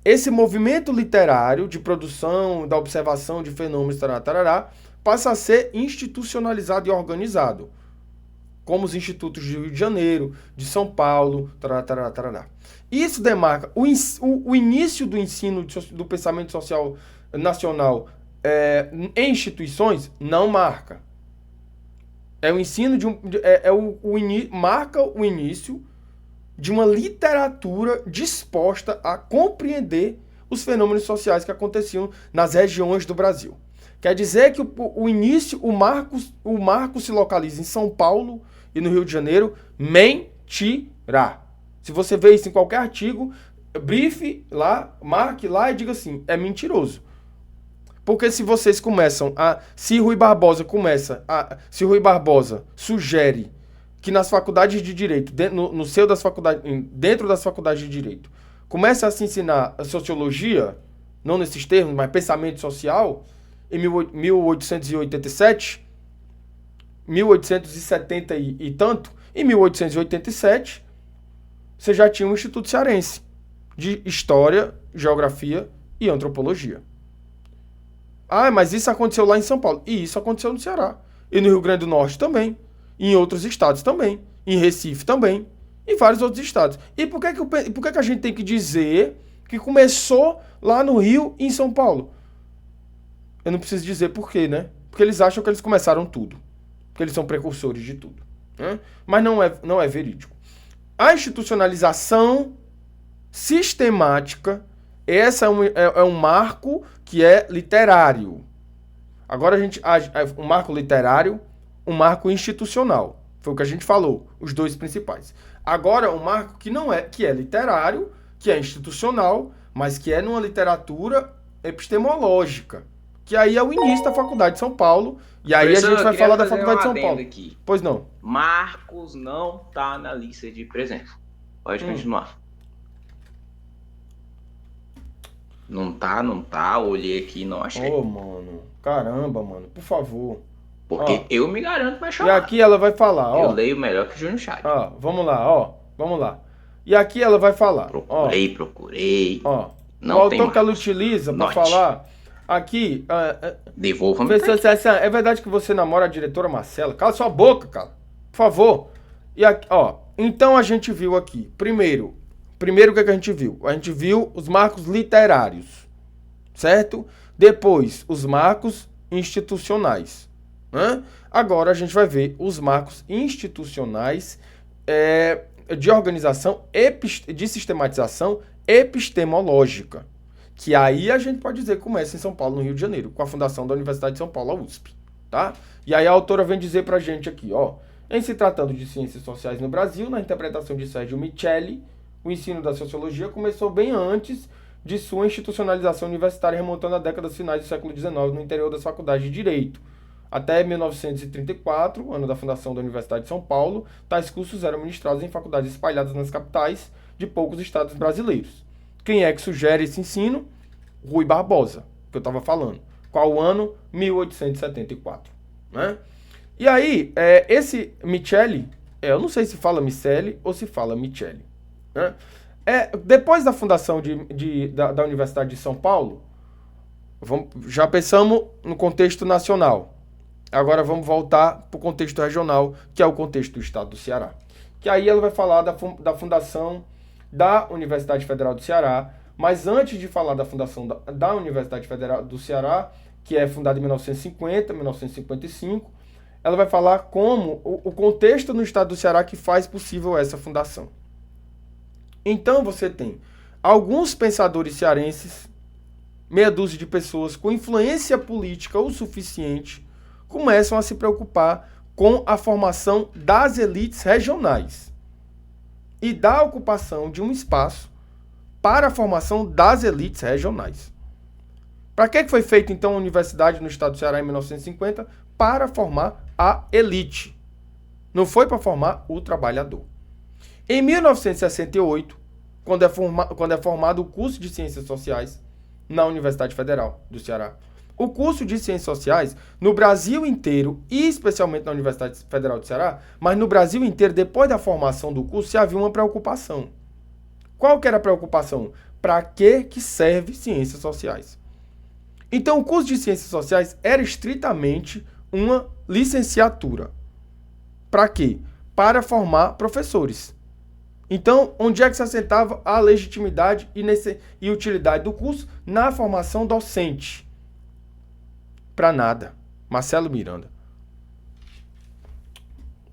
Esse movimento literário de produção, da observação de fenômenos, tarará, passa a ser institucionalizado e organizado. Como os institutos de Rio de Janeiro, de São Paulo, tarará. Isso demarca o início do ensino do pensamento social nacional em instituições, não marca. É o ensino marca o início de uma literatura disposta a compreender os fenômenos sociais que aconteciam nas regiões do Brasil. Quer dizer que o marco se localiza em São Paulo e no Rio de Janeiro. Mentira. Se você vê isso em qualquer artigo, briefe lá, marque lá e diga assim, é mentiroso. Porque se vocês começam se Rui Barbosa sugere que nas faculdades de Direito, dentro das faculdades de Direito, começa a se ensinar a sociologia, não nesses termos, mas pensamento social, em 1887, 1870 e tanto, em 1887, você já tinha um Instituto Cearense de História, Geografia e Antropologia. Ah, mas isso aconteceu lá em São Paulo. E isso aconteceu no Ceará. E no Rio Grande do Norte também. E em outros estados também. Em Recife também. E vários outros estados. E por que a gente tem que dizer que começou lá no Rio e em São Paulo? Eu não preciso dizer por quê, né? Porque eles acham que eles começaram tudo. Porque eles são precursores de tudo. Né? Mas não é verídico. A institucionalização sistemática, essa é um marco que é literário. Agora um marco literário, um marco institucional. Foi o que a gente falou, os dois principais. Agora um marco que é literário, que é institucional, mas que é numa literatura epistemológica. Que aí é o início da Faculdade de São Paulo. E aí a gente vai falar da Faculdade de São Paulo. Aqui. Pois não. Marcos não tá na lista de presença. Pode continuar. Não tá. Olhei aqui e não achei. Mano. Caramba, mano. Por favor. Porque eu me garanto que vai chamar. E aqui ela vai falar, Eu leio melhor que o Júnior Chat. Vamos lá. E aqui ela vai falar. Procurei. Não o autor que ela utiliza para falar... Aqui... Devolva-me. É verdade que você namora a diretora Marcela? Cala sua boca, cara. Por favor. E aqui, então a gente viu aqui. Primeiro o que a gente viu? A gente viu os marcos literários. Certo? Depois, os marcos institucionais. Agora a gente vai ver os marcos institucionais de organização, de sistematização epistemológica. Que aí a gente pode dizer que começa em São Paulo, no Rio de Janeiro, com a fundação da Universidade de São Paulo, a USP. Tá? E aí a autora vem dizer pra gente aqui, em se tratando de ciências sociais no Brasil, na interpretação de Sérgio Micheli, o ensino da sociologia começou bem antes de sua institucionalização universitária, remontando a décadas finais do século XIX no interior das faculdades de Direito. Até 1934, ano da fundação da Universidade de São Paulo, tais cursos eram ministrados em faculdades espalhadas nas capitais de poucos estados brasileiros. Quem é que sugere esse ensino? Rui Barbosa, que eu estava falando. Qual ano? 1874. Né? E aí, esse Micheli, eu não sei se fala Micheli ou se fala Micheli. Né? Depois da fundação da Universidade de São Paulo, já pensamos no contexto nacional. Agora vamos voltar para o contexto regional, que é o contexto do estado do Ceará. Que aí ela vai falar da fundação da Universidade Federal do Ceará, mas antes de falar da fundação da Universidade Federal do Ceará, que é fundada em 1950, 1955, ela vai falar como o contexto no estado do Ceará que faz possível essa fundação. Então você tem alguns pensadores cearenses, meia dúzia de pessoas com influência política o suficiente, começam a se preocupar com a formação das elites regionais e da ocupação de um espaço para a formação das elites regionais. Para que foi feita, então, a universidade no estado do Ceará em 1950? Para formar a elite. Não foi para formar o trabalhador. Em 1968, quando é formado o curso de Ciências Sociais na Universidade Federal do Ceará, o curso de Ciências Sociais, no Brasil inteiro, e especialmente na Universidade Federal do Ceará, mas no Brasil inteiro, depois da formação do curso, se havia uma preocupação. Qual que era a preocupação? Para que serve Ciências Sociais? Então, o curso de Ciências Sociais era estritamente uma licenciatura. Para quê? Para formar professores. Então, onde é que se assentava a legitimidade e utilidade do curso? Na formação docente. Para nada. Marcelo Miranda.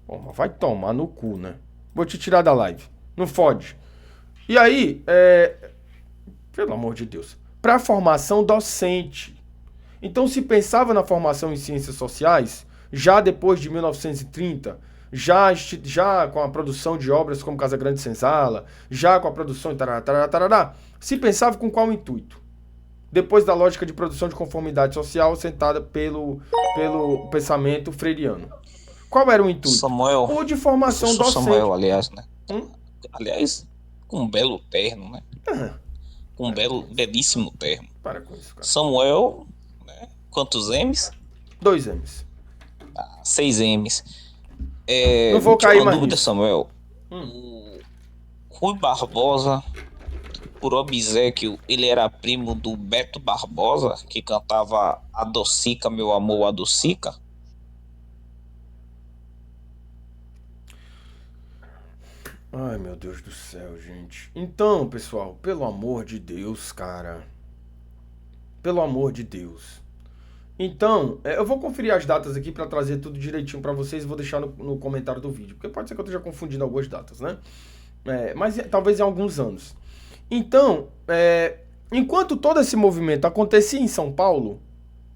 Bom, mas vai tomar no cu, né? Vou te tirar da live. Não fode. E aí, pelo amor de Deus, para a formação docente. Então, se pensava na formação em ciências sociais, já depois de 1930, já com a produção de obras como Casa Grande Senzala, já com a produção de tarará, se pensava com qual intuito? Depois da lógica de produção de conformidade social assentada pelo pensamento freiriano. Qual era o intuito? Samuel, o de formação docente. Samuel, aliás, né? Aliás, com um belo termo, né? Com um belíssimo termo. Para com isso, cara. Samuel, né? Quantos M's? 2 M's. 6 M's. Não vou cair mais dúvida, Samuel. O Rui Barbosa, por obséquio, ele era primo do Beto Barbosa, que cantava Adocica, meu amor, Adocica? Ai, meu Deus do céu, gente. Então, pessoal, pelo amor de Deus, cara. Pelo amor de Deus. Então, eu vou conferir as datas aqui para trazer tudo direitinho para vocês e vou deixar no comentário do vídeo, porque pode ser que eu esteja confundindo algumas datas, né? Mas talvez em alguns anos. Então, enquanto todo esse movimento acontecia em São Paulo,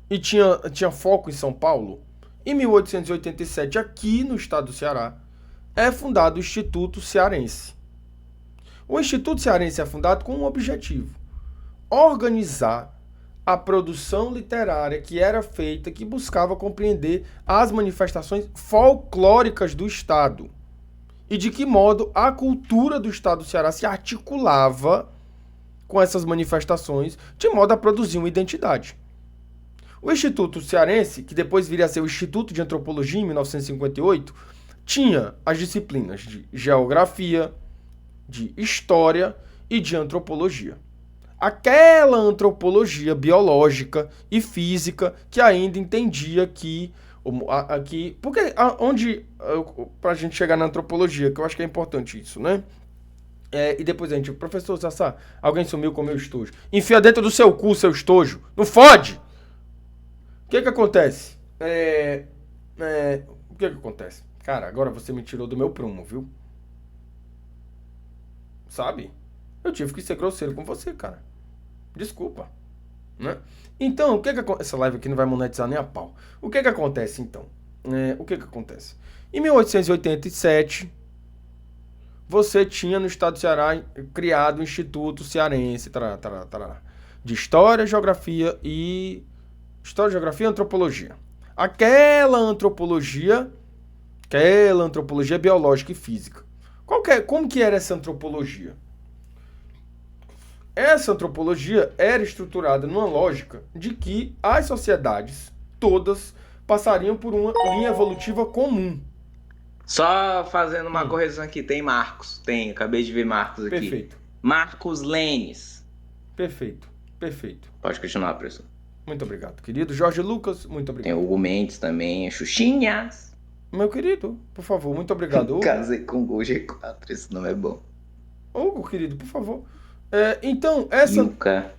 e tinha foco em São Paulo, em 1887, aqui no estado do Ceará, é fundado o Instituto Cearense. O Instituto Cearense é fundado com um objetivo: organizar a produção literária que era feita, que buscava compreender as manifestações folclóricas do Estado e de que modo a cultura do Estado do Ceará se articulava com essas manifestações de modo a produzir uma identidade. O Instituto Cearense, que depois viria a ser o Instituto de Antropologia em 1958, tinha as disciplinas de Geografia, de História e de Antropologia. Aquela antropologia biológica e física que ainda entendia que porque pra gente chegar na antropologia, que eu acho que é importante isso, né? E depois a gente, professor Sassá, alguém sumiu com o meu estojo. Enfia dentro do seu cu seu estojo. Não fode! O que acontece? O que acontece? Cara, agora você me tirou do meu prumo, viu? Sabe? Eu tive que ser grosseiro com você, cara. Desculpa. Né? Então, o que acontece? Essa live aqui não vai monetizar nem a pau. O que acontece, então? O que acontece? Em 1887, você tinha no estado do Ceará criado o Instituto Cearense de História, Geografia e Antropologia. aquela antropologia biológica e física. Como que era essa antropologia? Essa antropologia era estruturada numa lógica de que as sociedades todas passariam por uma linha evolutiva comum. Só fazendo uma correção aqui, tem Marcos. Acabei de ver Marcos aqui. Perfeito. Marcos Lenes. Perfeito. Pode continuar, professor. Muito obrigado, querido. Jorge Lucas, muito obrigado. Tem Hugo Mendes também, Xuxinhas. Meu querido, por favor, muito obrigado, Hugo. Casei com o Gol G4, esse nome é bom. Hugo, querido, por favor. Então, essa... Yuka.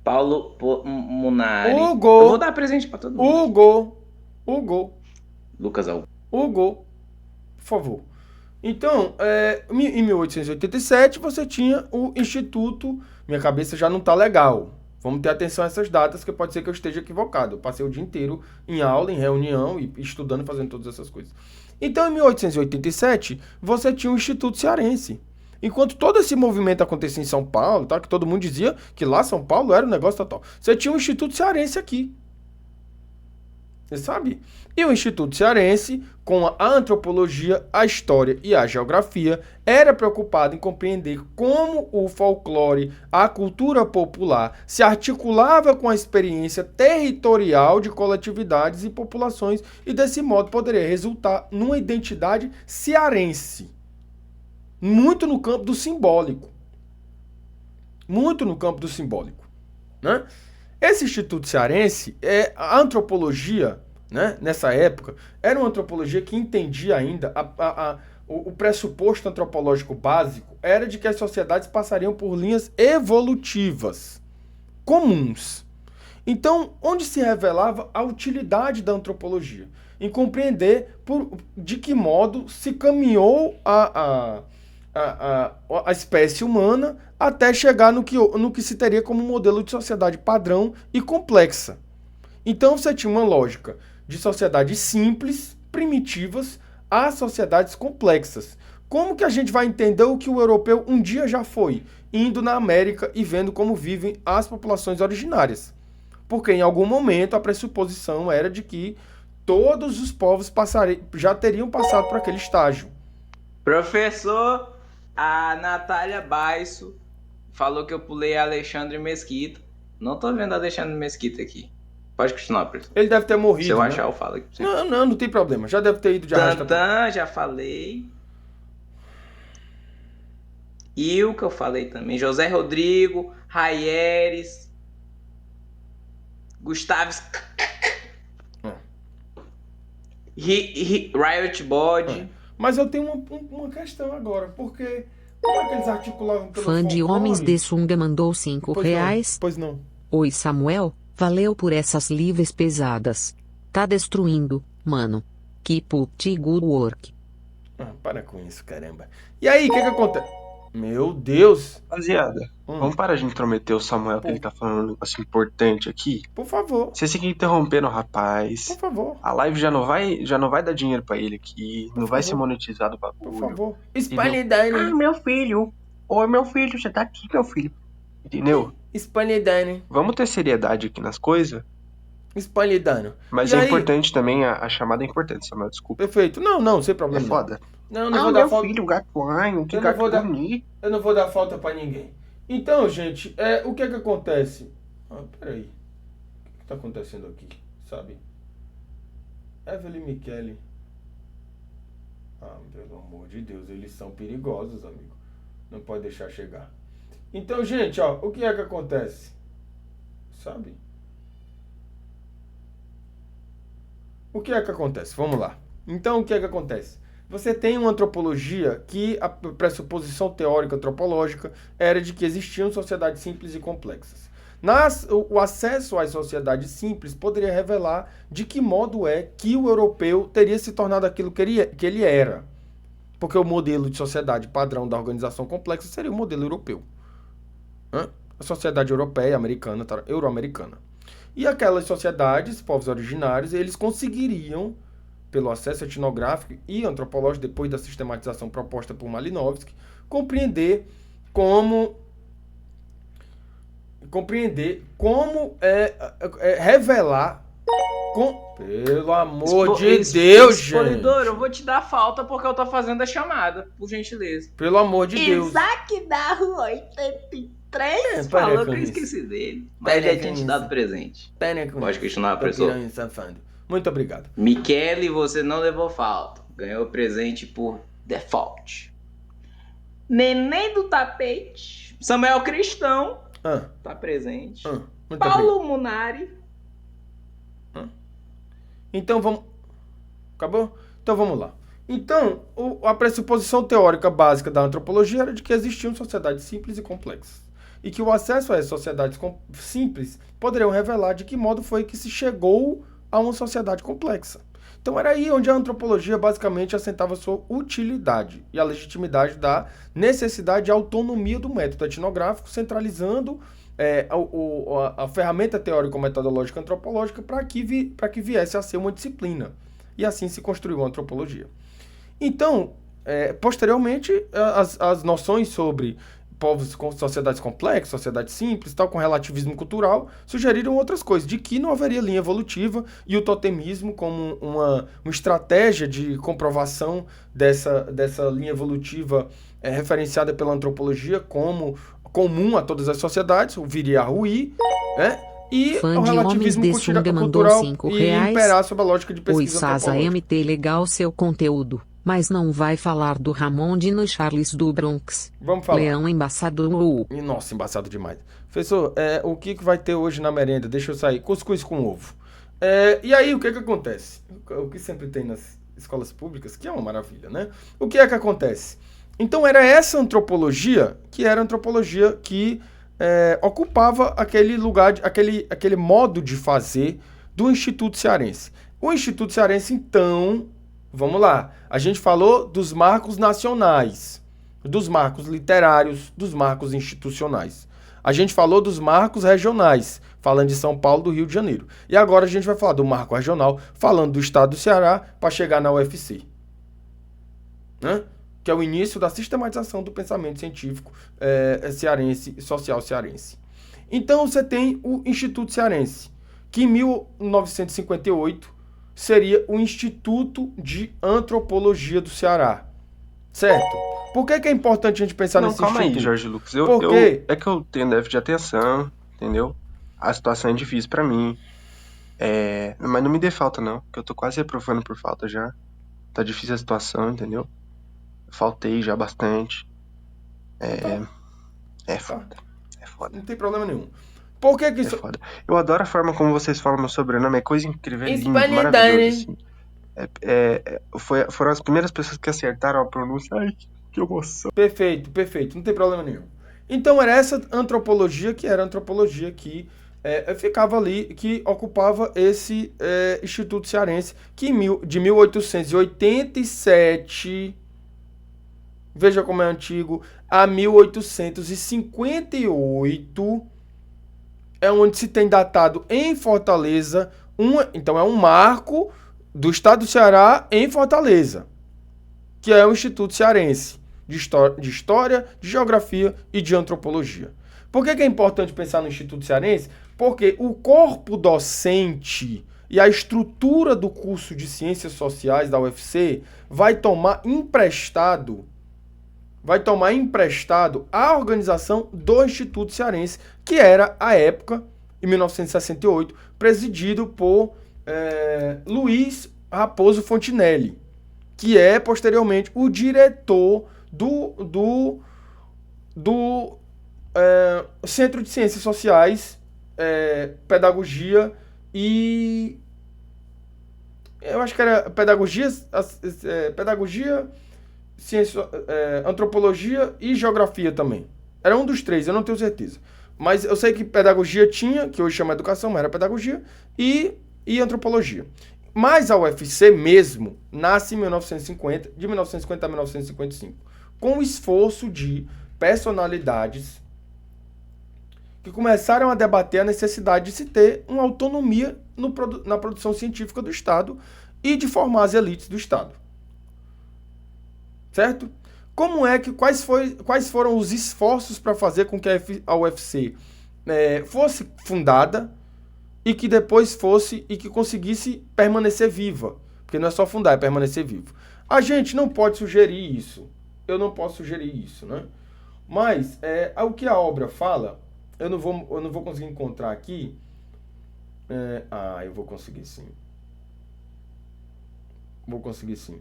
Paulo Munari. Hugo. Eu vou dar presente pra todo mundo. Hugo. Lucas Alves. Hugo, por favor. Então, em 1887, você tinha o Instituto... Minha cabeça já não tá legal. Vamos ter atenção a essas datas, que pode ser que eu esteja equivocado. Eu passei o dia inteiro em aula, em reunião, e estudando, fazendo todas essas coisas. Então, em 1887, você tinha o Instituto Cearense. Enquanto todo esse movimento acontecia em São Paulo, tá? Que todo mundo dizia que lá São Paulo era um negócio total. Você tinha o Instituto Cearense aqui. Você sabe? E o Instituto Cearense, com a antropologia, a história e a geografia, era preocupado em compreender como o folclore, a cultura popular, se articulava com a experiência territorial de coletividades e populações e, desse modo, poderia resultar numa identidade cearense. Muito no campo do simbólico. Né? Esse Instituto Cearense, a antropologia, né, nessa época, era uma antropologia que entendia ainda o pressuposto antropológico básico era de que as sociedades passariam por linhas evolutivas comuns. Então, onde se revelava a utilidade da antropologia? Em compreender de que modo se caminhou a espécie humana até chegar no que se teria como modelo de sociedade padrão e complexa. Então você tinha uma lógica de sociedades simples, primitivas, a sociedades complexas. Como que a gente vai entender o que o europeu um dia já foi, indo na América e vendo como vivem as populações originárias? Porque em algum momento a pressuposição era de que todos os povos já teriam passado por aquele estágio. Professor, a Natália Baisso falou que eu pulei Alexandre Mesquita. Não tô vendo Alexandre Mesquita aqui. Pode continuar, professor. Ele deve ter morrido. Se eu achar, eu falo aqui. Não tem problema. Já deve ter ido de arrasta. Tantan, já falei. Ilka, eu falei também. José Rodrigo, Raieres, Gustavo... Riot Body. Mas eu tenho uma questão agora, porque como é que eles articulavam pelo Fã de Homens de Sunga mandou R$5. Pois não. Oi, Samuel, valeu por essas livres pesadas. Tá destruindo, mano. Keep up good work. Para com isso, caramba. E aí, o que acontece? Meu Deus! Rapaziada, vamos parar de intrometer o Samuel, que ele tá falando um negócio importante aqui. Por favor. Você fica interrompendo o rapaz. Por favor. A live já não vai dar dinheiro pra ele aqui. Não vai ser monetizado o bagulho. Por favor. Espalhidane. Ah, meu filho. Oi, meu filho, você tá aqui, meu filho. Entendeu? Espalhidane. Vamos ter seriedade aqui nas coisas. Espalhidane. Mas é importante também, a chamada é importante, Samuel, desculpa. Perfeito. Não, sem problema. É foda. Não vou dar falta. Filho, gato, que gato bonito. Eu não vou dar falta pra ninguém. Então, gente, o que é que acontece? Peraí. O que tá acontecendo aqui? Sabe? Evelyn Michele. Pelo amor de Deus, eles são perigosos, amigo. Não pode deixar chegar. Então, gente, o que é que acontece? Sabe? O que é que acontece? Vamos lá. Então, o que é que acontece? Você tem uma antropologia que a pressuposição teórica antropológica era de que existiam sociedades simples e complexas. O acesso às sociedades simples poderia revelar de que modo é que o europeu teria se tornado aquilo que ele era. Porque o modelo de sociedade padrão da organização complexa seria o modelo europeu. A sociedade europeia, americana, euro-americana. E aquelas sociedades, povos originários, eles conseguiriam, pelo acesso etnográfico e antropológico, depois da sistematização proposta por Malinowski, compreender como revelar Pelo amor de Deus, gente. Expolidor, eu vou te dar falta porque eu tô fazendo a chamada, por gentileza. Pelo amor de Deus. Isaac da Rua 83 falou que eu esqueci dele. Mas ele tinha te dado presente. Pode questionar, professor. Muito obrigado. Michele, você não levou falta. Ganhou presente por default. Neném do Tapete. Samuel Cristão. Tá presente. Paulo Munari. Então vamos... Acabou? Então vamos lá. Então, a pressuposição teórica básica da antropologia era de que existiam sociedades simples e complexas. E que o acesso a essas sociedades simples poderiam revelar de que modo foi que se chegou a uma sociedade complexa. Então era aí onde a antropologia basicamente assentava sua utilidade e a legitimidade da necessidade de autonomia do método etnográfico, centralizando a ferramenta teórico-metodológica antropológica para que viesse a ser uma disciplina. E assim se construiu a antropologia. Então, posteriormente, as noções sobre povos com sociedades complexas, sociedades simples, tal, com relativismo cultural, sugeriram outras coisas, de que não haveria linha evolutiva e o totemismo como uma estratégia de comprovação dessa linha evolutiva referenciada pela antropologia como comum a todas as sociedades, o viria a ruir, e Fã o relativismo cultural e imperar sobre a lógica de pesquisa antropológica. MT legal seu conteúdo, mas não vai falar do Ramondino e Charles do Bronx. Vamos falar. Leão embaçado. Nossa, embaçado demais. Professor, o que vai ter hoje na merenda? Deixa eu sair. Cuscuz com ovo. E aí, o que acontece? O que sempre tem nas escolas públicas, que é uma maravilha, né? O que acontece? Então, era essa antropologia que era a antropologia que ocupava aquele lugar, aquele modo de fazer do Instituto Cearense. O Instituto Cearense, então, vamos lá, a gente falou dos marcos nacionais, dos marcos literários, dos marcos institucionais. A gente falou dos marcos regionais, falando de São Paulo, do Rio de Janeiro. E agora a gente vai falar do marco regional, falando do estado do Ceará, para chegar na UFC. Né? Que é o início da sistematização do pensamento científico cearense, social cearense. Então você tem o Instituto Cearense, que em 1958 seria o Instituto de Antropologia do Ceará. Certo? Por que é importante a gente pensar nesse instituto? Calma aí, Jorge Lucas. É que eu tenho déficit de atenção, entendeu? A situação é difícil pra mim. Mas não me dê falta, não, que eu tô quase reprovando por falta já. Tá difícil a situação, entendeu? Faltei já bastante. É foda. É foda. Não tem problema nenhum. Por que isso... É foda. Eu adoro a forma como vocês falam meu sobrenome. É coisa incrível, lindo, maravilhoso, assim. Foram as primeiras pessoas que acertaram a pronúncia. Ai, que emoção. Perfeito. Não tem problema nenhum. Então era essa antropologia que era a antropologia que ficava ali, que ocupava esse Instituto Cearense, que de 1887... Veja como é antigo, a 1858 é onde se tem datado em Fortaleza, então é um marco do estado do Ceará em Fortaleza, que é o Instituto Cearense de História, de Geografia e de Antropologia. Por que é importante pensar no Instituto Cearense? Porque o corpo docente e a estrutura do curso de Ciências Sociais da UFC vai tomar emprestado a organização do Instituto Cearense, que era, à época, em 1968, presidido por Luiz Raposo Fontinelli, que é, posteriormente, o diretor do Centro de Ciências Sociais, Pedagogia e... Eu acho que era Pedagogia... Ciência, Antropologia e Geografia também. Era um dos três, eu não tenho certeza. Mas eu sei que Pedagogia tinha, que hoje chama Educação, mas era Pedagogia, e Antropologia. Mas a UFC mesmo nasce em 1950, de 1950 a 1955, com o esforço de personalidades que começaram a debater a necessidade de se ter uma autonomia na produção científica do Estado e de formar as elites do Estado. Certo? Quais foram os esforços para fazer com que a UFC fosse fundada e que depois fosse e que conseguisse permanecer viva. Porque não é só fundar, é permanecer vivo. A gente não pode sugerir isso. Eu não posso sugerir isso, né? Mas o que a obra fala, eu não vou conseguir encontrar aqui. Eu vou conseguir sim. Vou conseguir sim.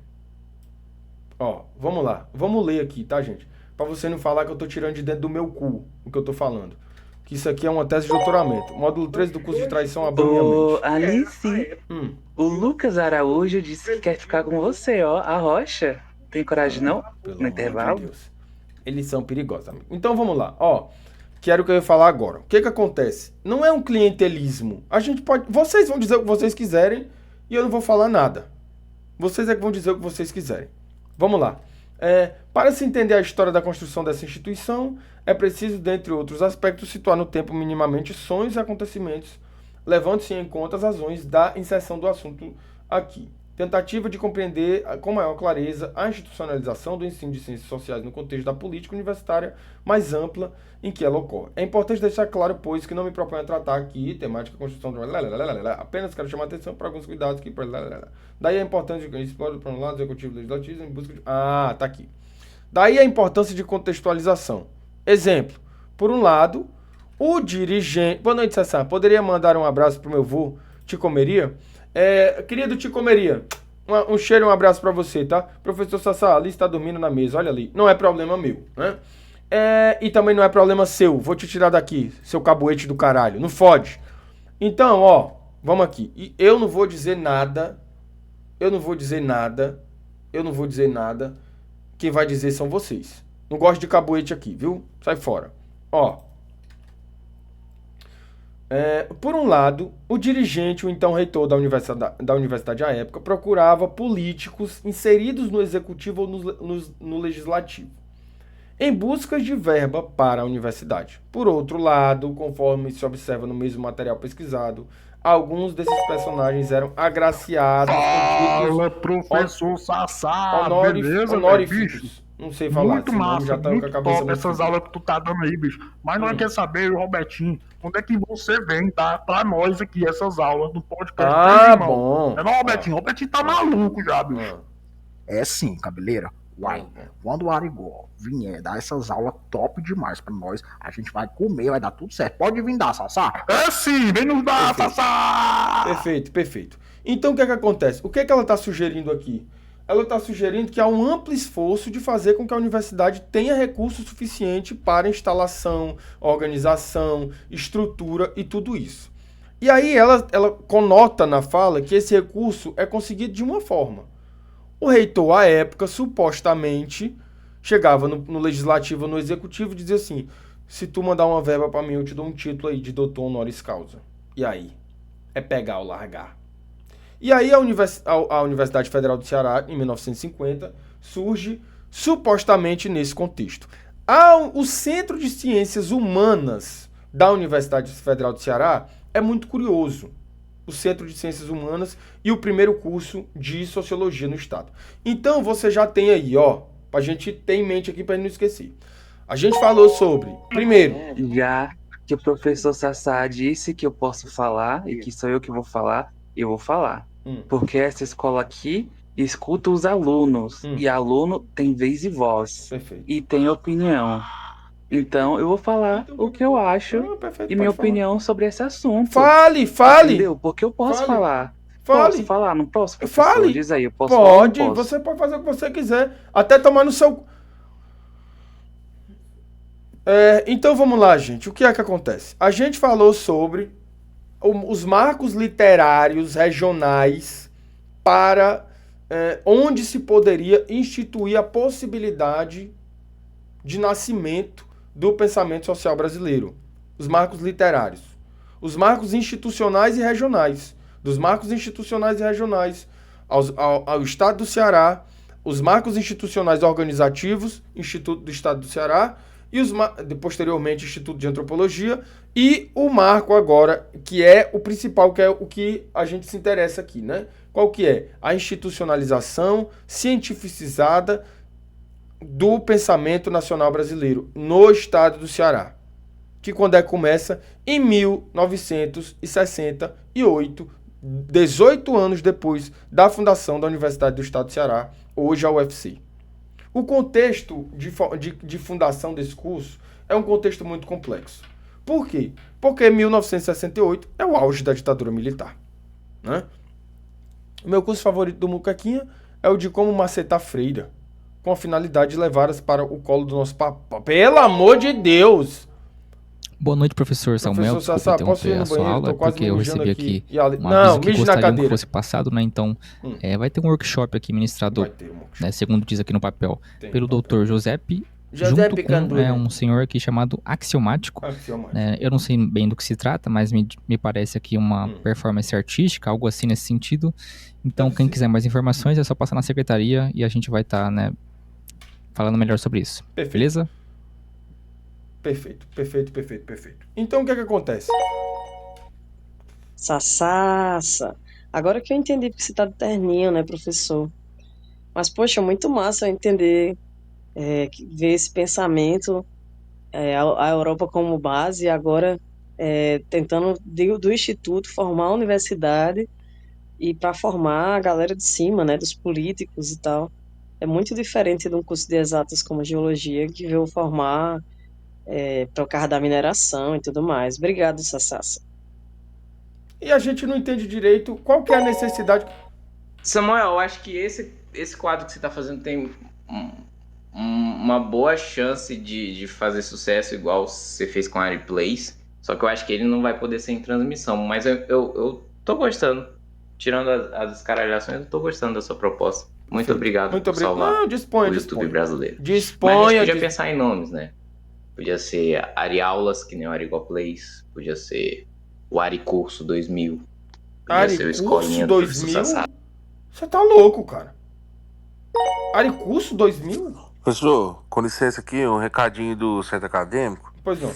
Ó, vamos lá. Vamos ler aqui, tá, gente? Pra você não falar que eu tô tirando de dentro do meu cu o que eu tô falando. Que isso aqui é uma tese de doutoramento. Módulo 13 do curso de traição abriu minha mente. Alice, o Lucas Araújo disse que quer ficar com você, ó. A Rocha. Tem coragem não? No intervalo? De Deus. Eles são perigosos, amigo. Então vamos lá, ó. Quero que eu ia falar agora. O que acontece? Não é um clientelismo. A gente pode... Vocês vão dizer o que vocês quiserem e eu não vou falar nada. Vocês é que vão dizer o que vocês quiserem. Vamos lá. Para se entender a história da construção dessa instituição, é preciso, dentre outros aspectos, situar no tempo minimamente sonhos e acontecimentos, levando-se em conta as razões da inserção do assunto aqui. Tentativa de compreender com maior clareza a institucionalização do ensino de ciências sociais no contexto da política universitária mais ampla em que ela ocorre. É importante deixar claro, pois, que não me proponho a tratar aqui temática construção do... Apenas quero chamar a atenção para alguns cuidados que... Daí a importância de explorar para um lado executivo legislativo em busca de... tá aqui. Daí a importância de contextualização. Exemplo. Por um lado, o dirigente... Boa noite, Sassá. Poderia mandar um abraço pro meu vô, Ticomeria? Querido Ticomeria, um cheiro e um abraço pra você, tá? Professor Sassá, ali está dormindo na mesa, olha ali. Não é problema meu, né? E também não é problema seu. Vou te tirar daqui, seu cabuete do caralho. Não fode. Então, ó, vamos aqui. E eu não vou dizer nada. Quem vai dizer são vocês. Não gosto de cabuete aqui, viu? Sai fora. Ó. Por um lado, o dirigente, o então reitor da universidade à época, procurava políticos inseridos no executivo ou no legislativo, em busca de verba para a universidade. Por outro lado, conforme se observa no mesmo material pesquisado, alguns desses personagens eram agraciados com títulos... professor Sassá, honoríficos. Não sei falar. Muito massa, já tá muito com a cabeça top essas aulas que tu tá dando aí, bicho. Mas não quer saber, Robertinho, onde é que você vem, tá? Pra nós aqui, essas aulas do podcast. Bom. Não, Robertinho. Robertinho tá maluco já, bicho. É sim, cabeleira. Uai, quando o Arigó vier dar essas aulas top demais pra nós, a gente vai comer, vai dar tudo certo. Pode vir dar, Sassá? Sim, vem nos dar, Sassá! Perfeito. Então o que acontece? O que ela tá sugerindo aqui? Ela está sugerindo que há um amplo esforço de fazer com que a universidade tenha recurso suficiente para instalação, organização, estrutura e tudo isso. E aí ela conota na fala que esse recurso é conseguido de uma forma. O reitor, à época, supostamente, chegava no legislativo ou no executivo e dizia assim, se tu mandar uma verba para mim, eu te dou um título aí de doutor honoris causa. E aí? É pegar ou largar. E aí a Universidade Federal do Ceará, em 1950, surge supostamente nesse contexto. O Centro de Ciências Humanas da Universidade Federal do Ceará é muito curioso. O Centro de Ciências Humanas e o primeiro curso de Sociologia no Estado. Então você já tem aí, ó, pra gente ter em mente aqui pra gente não esquecer. A gente falou sobre, primeiro... Já que o professor Sassá disse que eu posso falar e que sou eu que vou falar, eu vou falar. Porque essa escola aqui escuta os alunos. E aluno tem vez e voz. Perfeito. E tem opinião. Então eu vou falar o que eu acho e minha opinião sobre esse assunto. Fale! Entendeu? Porque eu posso falar. Posso falar? Não posso, professor? Fale! Diz aí, eu posso Pode, falar, você pode fazer o que você quiser. Até tomar no seu... Então vamos lá, gente. O que é que acontece? A gente falou sobre... os marcos literários regionais para onde se poderia instituir a possibilidade de nascimento do pensamento social brasileiro. Os marcos literários. Os marcos institucionais e regionais. Dos marcos institucionais e regionais ao Estado do Ceará, os marcos institucionais organizativos, Instituto do Estado do Ceará, e posteriormente Instituto de Antropologia, e o marco agora, que é o principal, que é o que a gente se interessa aqui, né? Qual que é? A institucionalização cientificizada do pensamento nacional brasileiro no estado do Ceará. que quando é que começa? Em 1968, 18 anos depois da fundação da Universidade do Estado do Ceará, hoje a UFC. O contexto de fundação desse curso é um contexto muito complexo. Por quê? Porque 1968 é o auge da ditadura militar, né? O meu curso favorito do Muquequinha é o de como macetar freira, com a finalidade de levá-las para o colo do nosso papai. Pelo amor de Deus! Boa noite, professor Samuel. Professor Desculpa interromper a sua aula, porque eu recebi aqui um aviso que gostariam que fosse passado, né? Então, vai ter um workshop aqui ministrado, né, segundo diz aqui no papel, pelo Dr. Giuseppe, junto com um senhor aqui chamado Axiomático. Eu não sei bem do que se trata, mas me parece aqui uma performance artística, algo assim nesse sentido. Então, quem quiser mais informações é só passar na secretaria e a gente vai estar, né, falando melhor sobre isso. Perfeito. Beleza? Perfeito. Então, o que é que acontece? Sassassa. Agora que eu entendi porque você tá de terninho, né, professor? Mas, poxa, muito massa eu entender, ver esse pensamento, a Europa como base, e agora tentando do Instituto formar a universidade e para formar a galera de cima, né, dos políticos e tal. É muito diferente de um curso de exatas como a geologia, que veio formar para o carro da mineração e tudo mais. Obrigado, Sassassa. E a gente não entende direito qual que é a necessidade. Samuel, eu acho que esse quadro que você está fazendo tem uma boa chance de fazer sucesso igual você fez com a Replays. Só que eu acho que ele não vai poder ser em transmissão. Mas eu tô gostando. Tirando as escaralhações, eu tô gostando da sua proposta. Muito obrigado por salvar o YouTube brasileiro. Mas a gente podia pensar em nomes, né? Podia ser Ariaulas, que nem o Arigoplays. Podia ser o Aricurso 2000. Podia ser o Escolinha 2000? Você tá louco, cara. Aricurso 2000? Professor, com licença aqui, um recadinho do Centro Acadêmico. Pois não.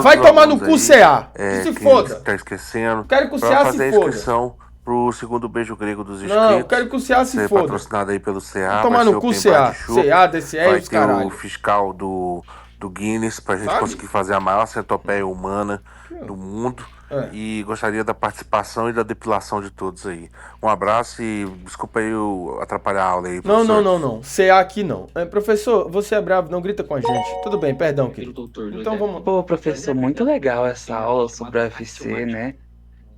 Vai tomar no cu CA. Que se foda. Tá esquecendo. Quero que o CA se foda. Fazer a inscrição pro segundo beijo grego dos inscritos. Não, quero que o CA se foda. Patrocinado aí pelo CA. Tomar no cu CA. CA, DCE e os caralho. Vai ter o fiscal do Guinness pra gente conseguir fazer a maior centopeia humana do mundo. E gostaria da participação e da depilação de todos aí. Um abraço e desculpa aí eu atrapalhar a aula aí, professor. Não. CA aqui não. Professor, você é bravo, não grita com a gente. Tudo bem, perdão, querido. Então vamos... Pô, professor, muito legal essa aula sobre o UFC, né?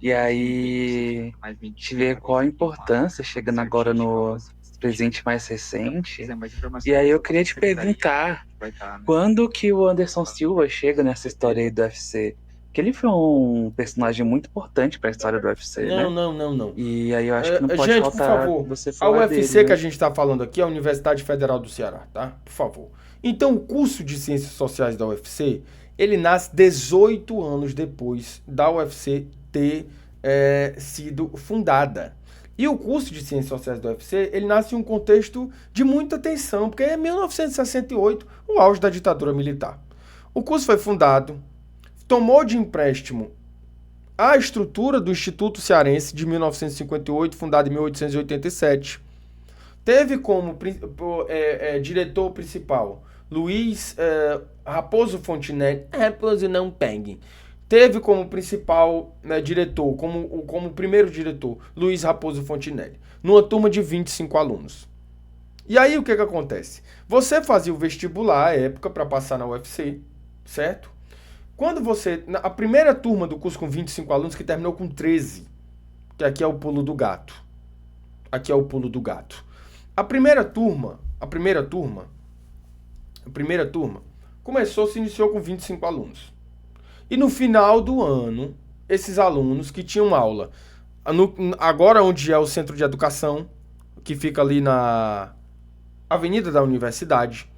E aí, a gente vê qual a importância, chegando agora no presente mais recente. E aí eu queria te perguntar, quando que o Anderson Silva chega nessa história aí do UFC? Que ele foi um personagem muito importante para a história do UFC, né? Não. E aí eu acho que não pode gente, faltar por favor, você falar a UFC dele, que a gente está falando aqui é a Universidade Federal do Ceará, tá? Por favor. Então, o curso de Ciências Sociais da UFC, ele nasce 18 anos depois da UFC ter sido fundada. E o curso de Ciências Sociais da UFC, ele nasce em um contexto de muita tensão, porque é 1968, o auge da ditadura militar. O curso foi fundado, tomou de empréstimo a estrutura do Instituto Cearense de 1958, fundado em 1887. Teve como diretor principal Luiz Raposo Fontinelli. Raposo não pegue. Teve como principal diretor, como primeiro diretor, Luiz Raposo Fontinelli, numa turma de 25 alunos. E aí o que acontece? Você fazia o vestibular à época para passar na UFC, certo? Quando a primeira turma do curso com 25 alunos, que terminou com 13, que aqui é o pulo do gato. A primeira turma se iniciou com 25 alunos. E no final do ano, esses alunos que tinham aula, agora onde é o Centro de Educação, que fica ali na Avenida da Universidade,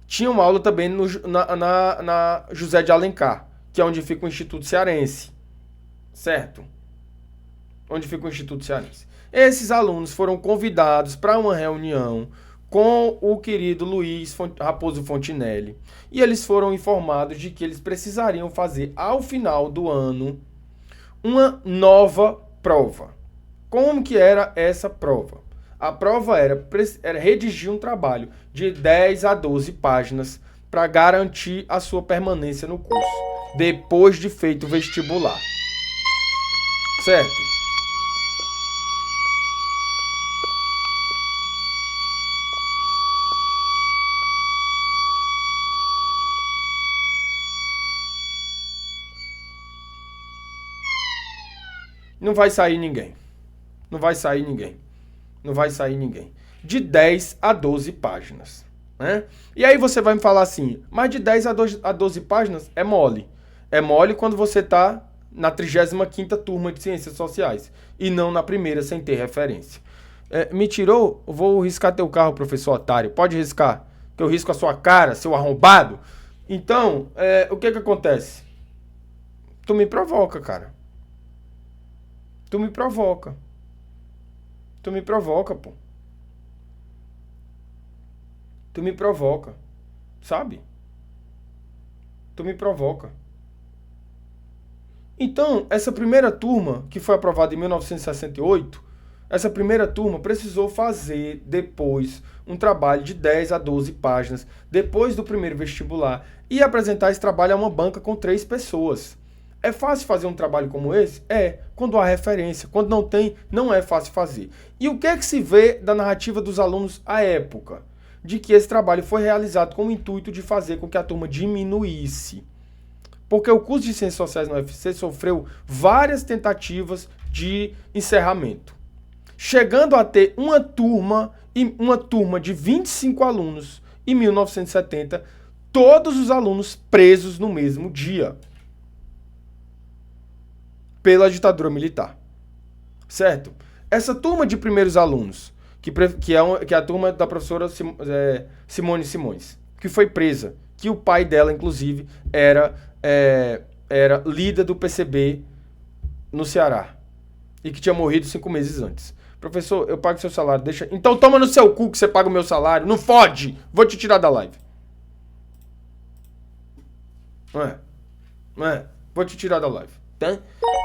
tinha uma aula também na José de Alencar, que é onde fica o Instituto Cearense. Certo? Onde fica o Instituto Cearense. Esses alunos foram convidados para uma reunião com o querido Luiz Raposo Fontinelli. E eles foram informados de que eles precisariam fazer, ao final do ano, uma nova prova. Como que era essa prova? A prova era redigir um trabalho de 10 a 12 páginas para garantir a sua permanência no curso. depois de feito o vestibular. Certo? Não vai sair ninguém. Não vai sair ninguém. Não vai sair ninguém. De 10 a 12 páginas. Né? E aí você vai me falar assim, mas de 10 a 12 páginas é mole. É mole quando você está na 35ª turma de Ciências Sociais e não na primeira, sem ter referência. Me tirou? Vou riscar teu carro, professor otário. Pode riscar, que eu risco a sua cara, seu arrombado. Então, o que acontece? Tu me provoca, cara. Tu me provoca. Tu me provoca, pô. Tu me provoca. Sabe? Tu me provoca. Então, essa primeira turma, que foi aprovada em 1968, essa primeira turma precisou fazer depois um trabalho de 10 a 12 páginas, depois do primeiro vestibular, e apresentar esse trabalho a uma banca com 3 pessoas. É fácil fazer um trabalho como esse? Quando há referência. Quando não tem, não é fácil fazer. E o que é que se vê da narrativa dos alunos à época? De que esse trabalho foi realizado com o intuito de fazer com que a turma diminuísse. Porque o curso de Ciências Sociais no UFC sofreu várias tentativas de encerramento. Chegando a ter uma turma de 25 alunos em 1970, todos os alunos presos no mesmo dia. Pela ditadura militar. Certo? Essa turma de primeiros alunos, que é a turma da professora Simone Simões, que foi presa, que o pai dela, inclusive, era líder do PCB no Ceará, e que tinha morrido 5 meses antes. Professor, eu pago seu salário, deixa... Então toma no seu cu que você paga o meu salário, não fode! Vou te tirar da live. Vou te tirar da live. Tá?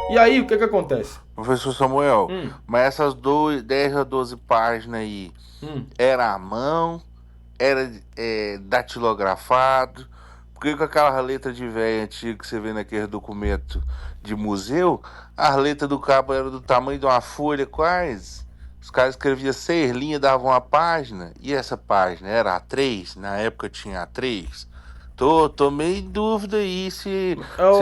E aí, o que acontece? Professor Samuel, mas essas 10 a 12 páginas aí, era à mão, era datilografado? Porque com aquela letra de velho antiga que você vê naquele documento de museu, a letra do cabo era do tamanho de uma folha quase. Os caras escreviam 6 linhas, davam uma página, e essa página era A3, na época tinha A3. Tô meio em dúvida aí se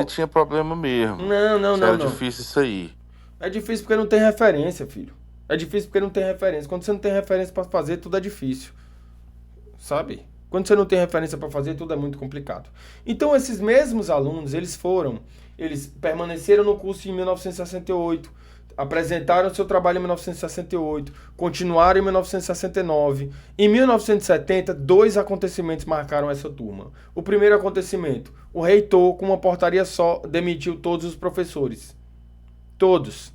tinha problema mesmo. Não. Era difícil isso aí. É difícil porque não tem referência, filho. É difícil porque não tem referência. Quando você não tem referência pra fazer, tudo é difícil. Sabe? Quando você não tem referência pra fazer, tudo é muito complicado. Então, esses mesmos alunos, eles permaneceram no curso em 1968, apresentaram seu trabalho em 1968, continuaram em 1969. Em 1970, 2 acontecimentos marcaram essa turma. O primeiro acontecimento, o reitor, com uma portaria só, demitiu todos os professores. Todos.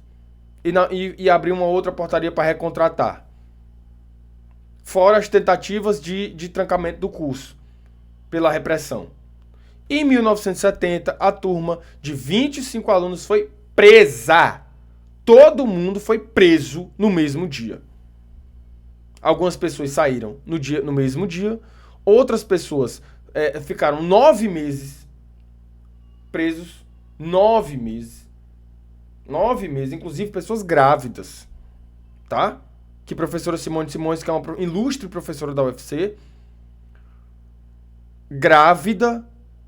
E abriu uma outra portaria para recontratar. Fora as tentativas de trancamento do curso, pela repressão. Em 1970, a turma de 25 alunos foi presa. Todo mundo foi preso no mesmo dia. Algumas pessoas saíram no mesmo dia. Outras pessoas ficaram 9 meses presos. 9 meses. 9 meses. Inclusive pessoas grávidas. Tá? Que a professora Simone Simões, que é uma ilustre professora da UFC, grávida,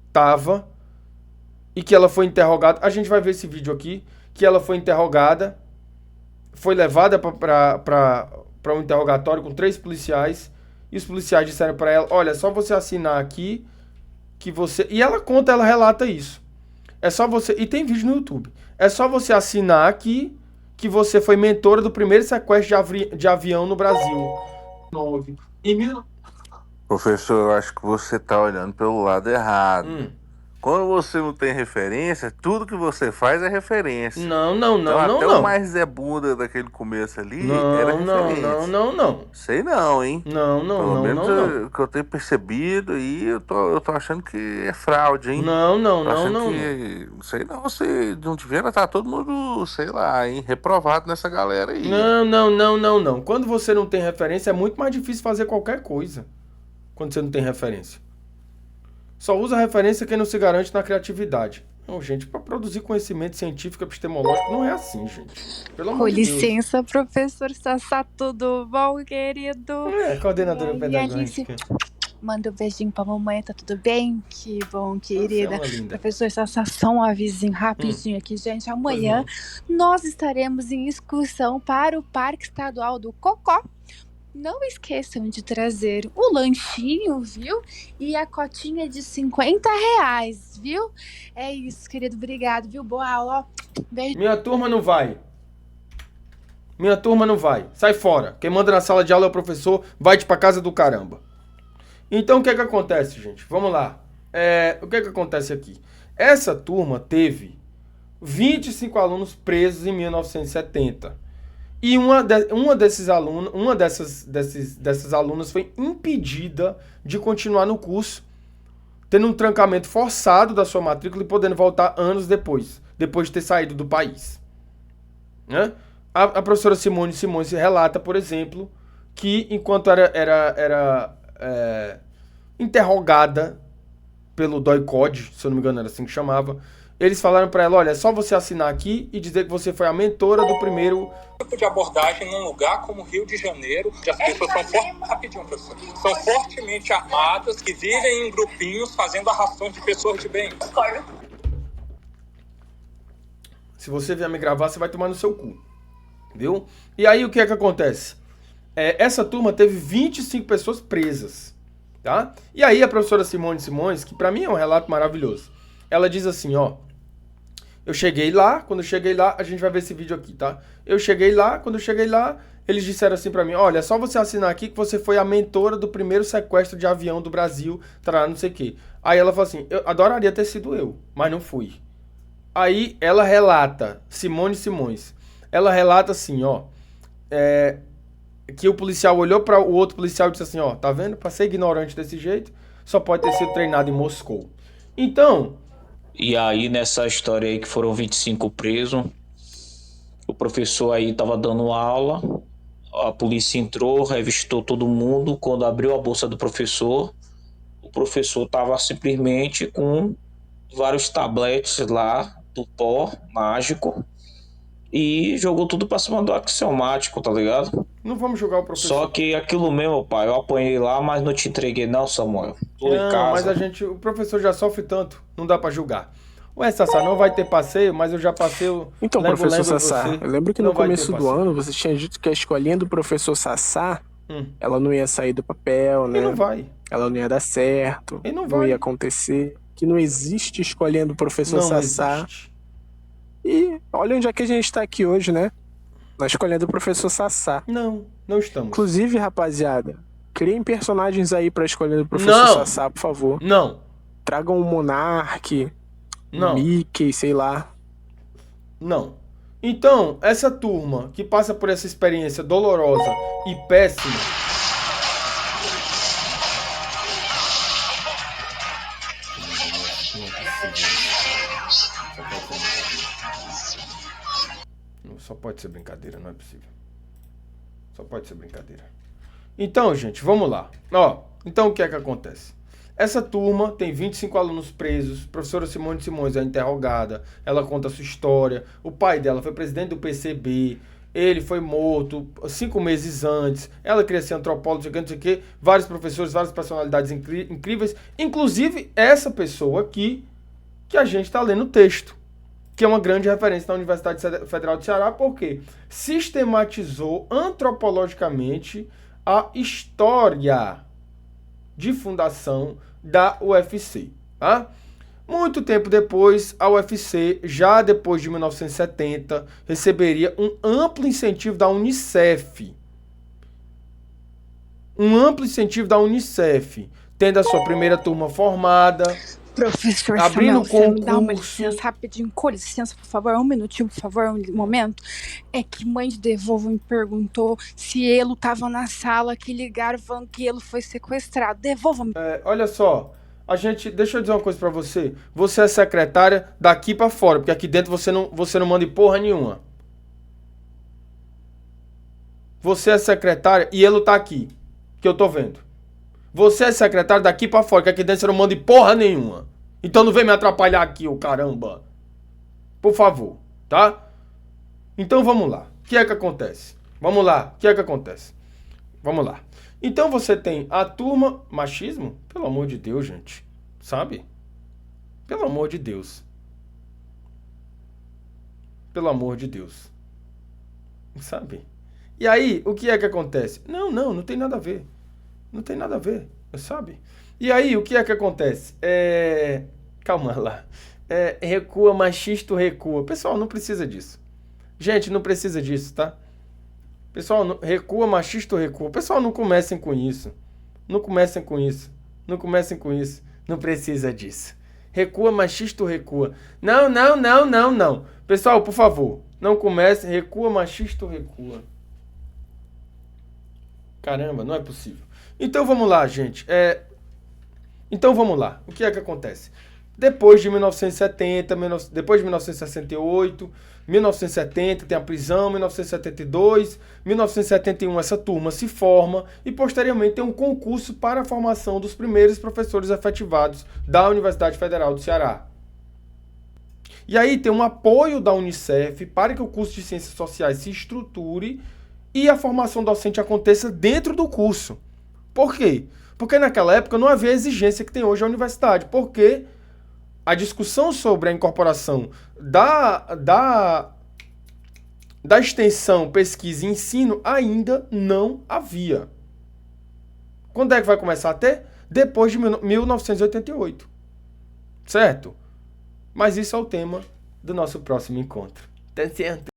estava, e que ela foi interrogada. A gente vai ver esse vídeo aqui. Que ela foi interrogada, foi levada para um interrogatório com 3 policiais, e os policiais disseram para ela, olha, é só você assinar aqui, que você... E ela relata isso. É só você... E tem vídeo no YouTube. É só você assinar aqui, que você foi mentora do primeiro sequestro de avião no Brasil. 9. Professor, eu acho que você tá olhando pelo lado errado. Quando você não tem referência, tudo que você faz é referência. Não. Até o mais Zé Bunda daquele começo ali era referência. Não. Sei não, hein? Não. Pelo menos o que eu tenho percebido aí, eu tô achando que é fraude, hein? Não. Sei não, se não tiver, tá todo mundo, sei lá, hein? Reprovado nessa galera aí. Não. Quando você não tem referência, é muito mais difícil fazer qualquer coisa. Quando você não tem referência. Só usa referência quem não se garante na criatividade. Não, gente, para produzir conhecimento científico epistemológico não é assim, gente. Pelo amor Com de Deus. licença, professor Sassá, tudo bom, querido? Coordenadora pedagógica. Manda um beijinho pra mamãe, tá tudo bem? Que bom, querida. Professor Sassá, só um avisinho rapidinho aqui, gente. Amanhã nós estaremos em excursão para o Parque Estadual do Cocó. Não esqueçam de trazer o lanchinho, viu? E a cotinha de R$50, viu? É isso, querido. Obrigado, viu? Boa aula. Beijo. Minha turma não vai. Minha turma não vai. Sai fora. Quem manda na sala de aula é o professor. Vai-te pra casa do caramba. Então, o que é que acontece, gente? Vamos lá. O que é que acontece aqui? Essa turma teve 25 alunos presos em 1970. E uma dessas alunas foi impedida de continuar no curso, tendo um trancamento forçado da sua matrícula e podendo voltar anos depois de ter saído do país. Né? A professora Simone Simões relata, por exemplo, que enquanto era interrogada pelo DOI-CODE, se eu não me engano era assim que chamava, eles falaram para ela, olha, é só você assinar aqui e dizer que você foi a mentora do primeiro... Tipo de abordagem num lugar como Rio de Janeiro, onde as pessoas são fortemente armadas, que vivem em grupinhos fazendo arrastões de pessoas de bem. Se você vier me gravar, você vai tomar no seu cu. Viu? E aí o que é que acontece? Essa turma teve 25 pessoas presas. Tá? E aí a professora Simone Simões, que pra mim é um relato maravilhoso, ela diz assim, ó, eu cheguei lá, quando eu cheguei lá, a gente vai ver esse vídeo aqui, tá? Quando eu cheguei lá, eles disseram assim pra mim, olha, é só você assinar aqui que você foi a mentora do primeiro sequestro de avião do Brasil, não sei o quê. Aí ela falou assim, eu adoraria ter sido eu, mas não fui. Aí ela relata, Simone Simões, ela relata assim, ó, que o policial olhou para o outro policial e disse assim, ó, tá vendo? Pra ser ignorante desse jeito, só pode ter sido treinado em Moscou. Então... E aí, nessa história aí que foram 25 presos, o professor aí tava dando aula, a polícia entrou, revistou todo mundo, quando abriu a bolsa do professor, o professor tava simplesmente com vários tabletes lá, do pó mágico, e jogou tudo pra cima do axiomático, tá ligado? Não vamos jogar o professor. Só que aquilo mesmo, pai, eu apanhei lá, mas não te entreguei não, Samuel. Tô em casa. Mas o professor já sofre tanto, não dá pra julgar. Ué, Sassá, não vai ter passeio, mas eu já passei o... Então, professor Sassá, eu lembro que no começo do ano você tinha dito que a escolinha do professor Sassá, ela não ia sair do papel, né? E não vai. Ela não ia dar certo, e não ia acontecer, que não existe escolinha do professor Sassá. Existe. E olha onde é que a gente tá aqui hoje, né? Na escolinha do professor Sassá. Não estamos. Inclusive, rapaziada, criem personagens aí pra escolinha do professor Sassá, por favor. Não. Tragam um Monark, um Mickey, sei lá. Não. Então, essa turma que passa por essa experiência dolorosa e péssima... Só pode ser brincadeira, não é possível. Só pode ser brincadeira. Então, gente, vamos lá. Então o que é que acontece? Essa turma tem 25 alunos presos, a professora Simone Simões é interrogada, ela conta a sua história, o pai dela foi presidente do PCB, ele foi morto 5 meses antes, ela queria ser antropóloga, não sei o que, vários professores, várias personalidades incríveis, inclusive essa pessoa aqui, que a gente está lendo o texto, que é uma grande referência na Universidade Federal do Ceará, porque sistematizou antropologicamente a história de fundação da UFC. Tá? Muito tempo depois, a UFC, já depois de 1970, receberia um amplo incentivo da Unicef. Tendo a sua primeira turma formada... Professor abrindo Samuel, me dá uma licença rapidinho, com licença, por favor, um minutinho, por favor, um momento. É que mãe de Devolvo me perguntou se ele estava na sala, que ligaram falando que ele foi sequestrado. Devolva-me. Olha só, deixa eu dizer uma coisa pra você. Você é secretária daqui pra fora, porque aqui dentro você não manda em porra nenhuma. Você é secretária e ele tá aqui, que eu tô vendo. Você é secretário daqui pra fora, que aqui dentro você não manda em porra nenhuma. Então não vem me atrapalhar aqui, ô caramba. Por favor, tá? Então vamos lá. O que é que acontece? Vamos lá. O que é que acontece? Vamos lá. Então você tem a turma... Machismo? Pelo amor de Deus, gente. Sabe? Pelo amor de Deus. Pelo amor de Deus. Sabe? E aí, o que é que acontece? Não tem nada a ver. Não tem nada a ver, sabe? E aí, o que é que acontece? Calma lá. Recua, machista, recua. Pessoal, não precisa disso. Gente, não precisa disso, tá? Pessoal, recua, machista, recua. Pessoal, não comecem com isso. Não comecem com isso. Não comecem com isso. Não precisa disso. Recua, machista, recua. Não. Pessoal, por favor, não comecem. Recua, machista, recua. Caramba, não é possível. Então vamos lá, gente. Então vamos lá. O que é que acontece? Depois de 1970, depois de 1968, 1970 tem a prisão, 1972, 1971 essa turma se forma e posteriormente tem um concurso para a formação dos primeiros professores efetivados da Universidade Federal do Ceará. E aí tem um apoio da Unicef para que o curso de Ciências Sociais se estruture e a formação docente aconteça dentro do curso. Por quê? Porque naquela época não havia a exigência que tem hoje a universidade, porque a discussão sobre a incorporação da extensão, pesquisa e ensino ainda não havia. Quando é que vai começar a ter? Depois de 1988. Certo? Mas isso é o tema do nosso próximo encontro. Tá certo?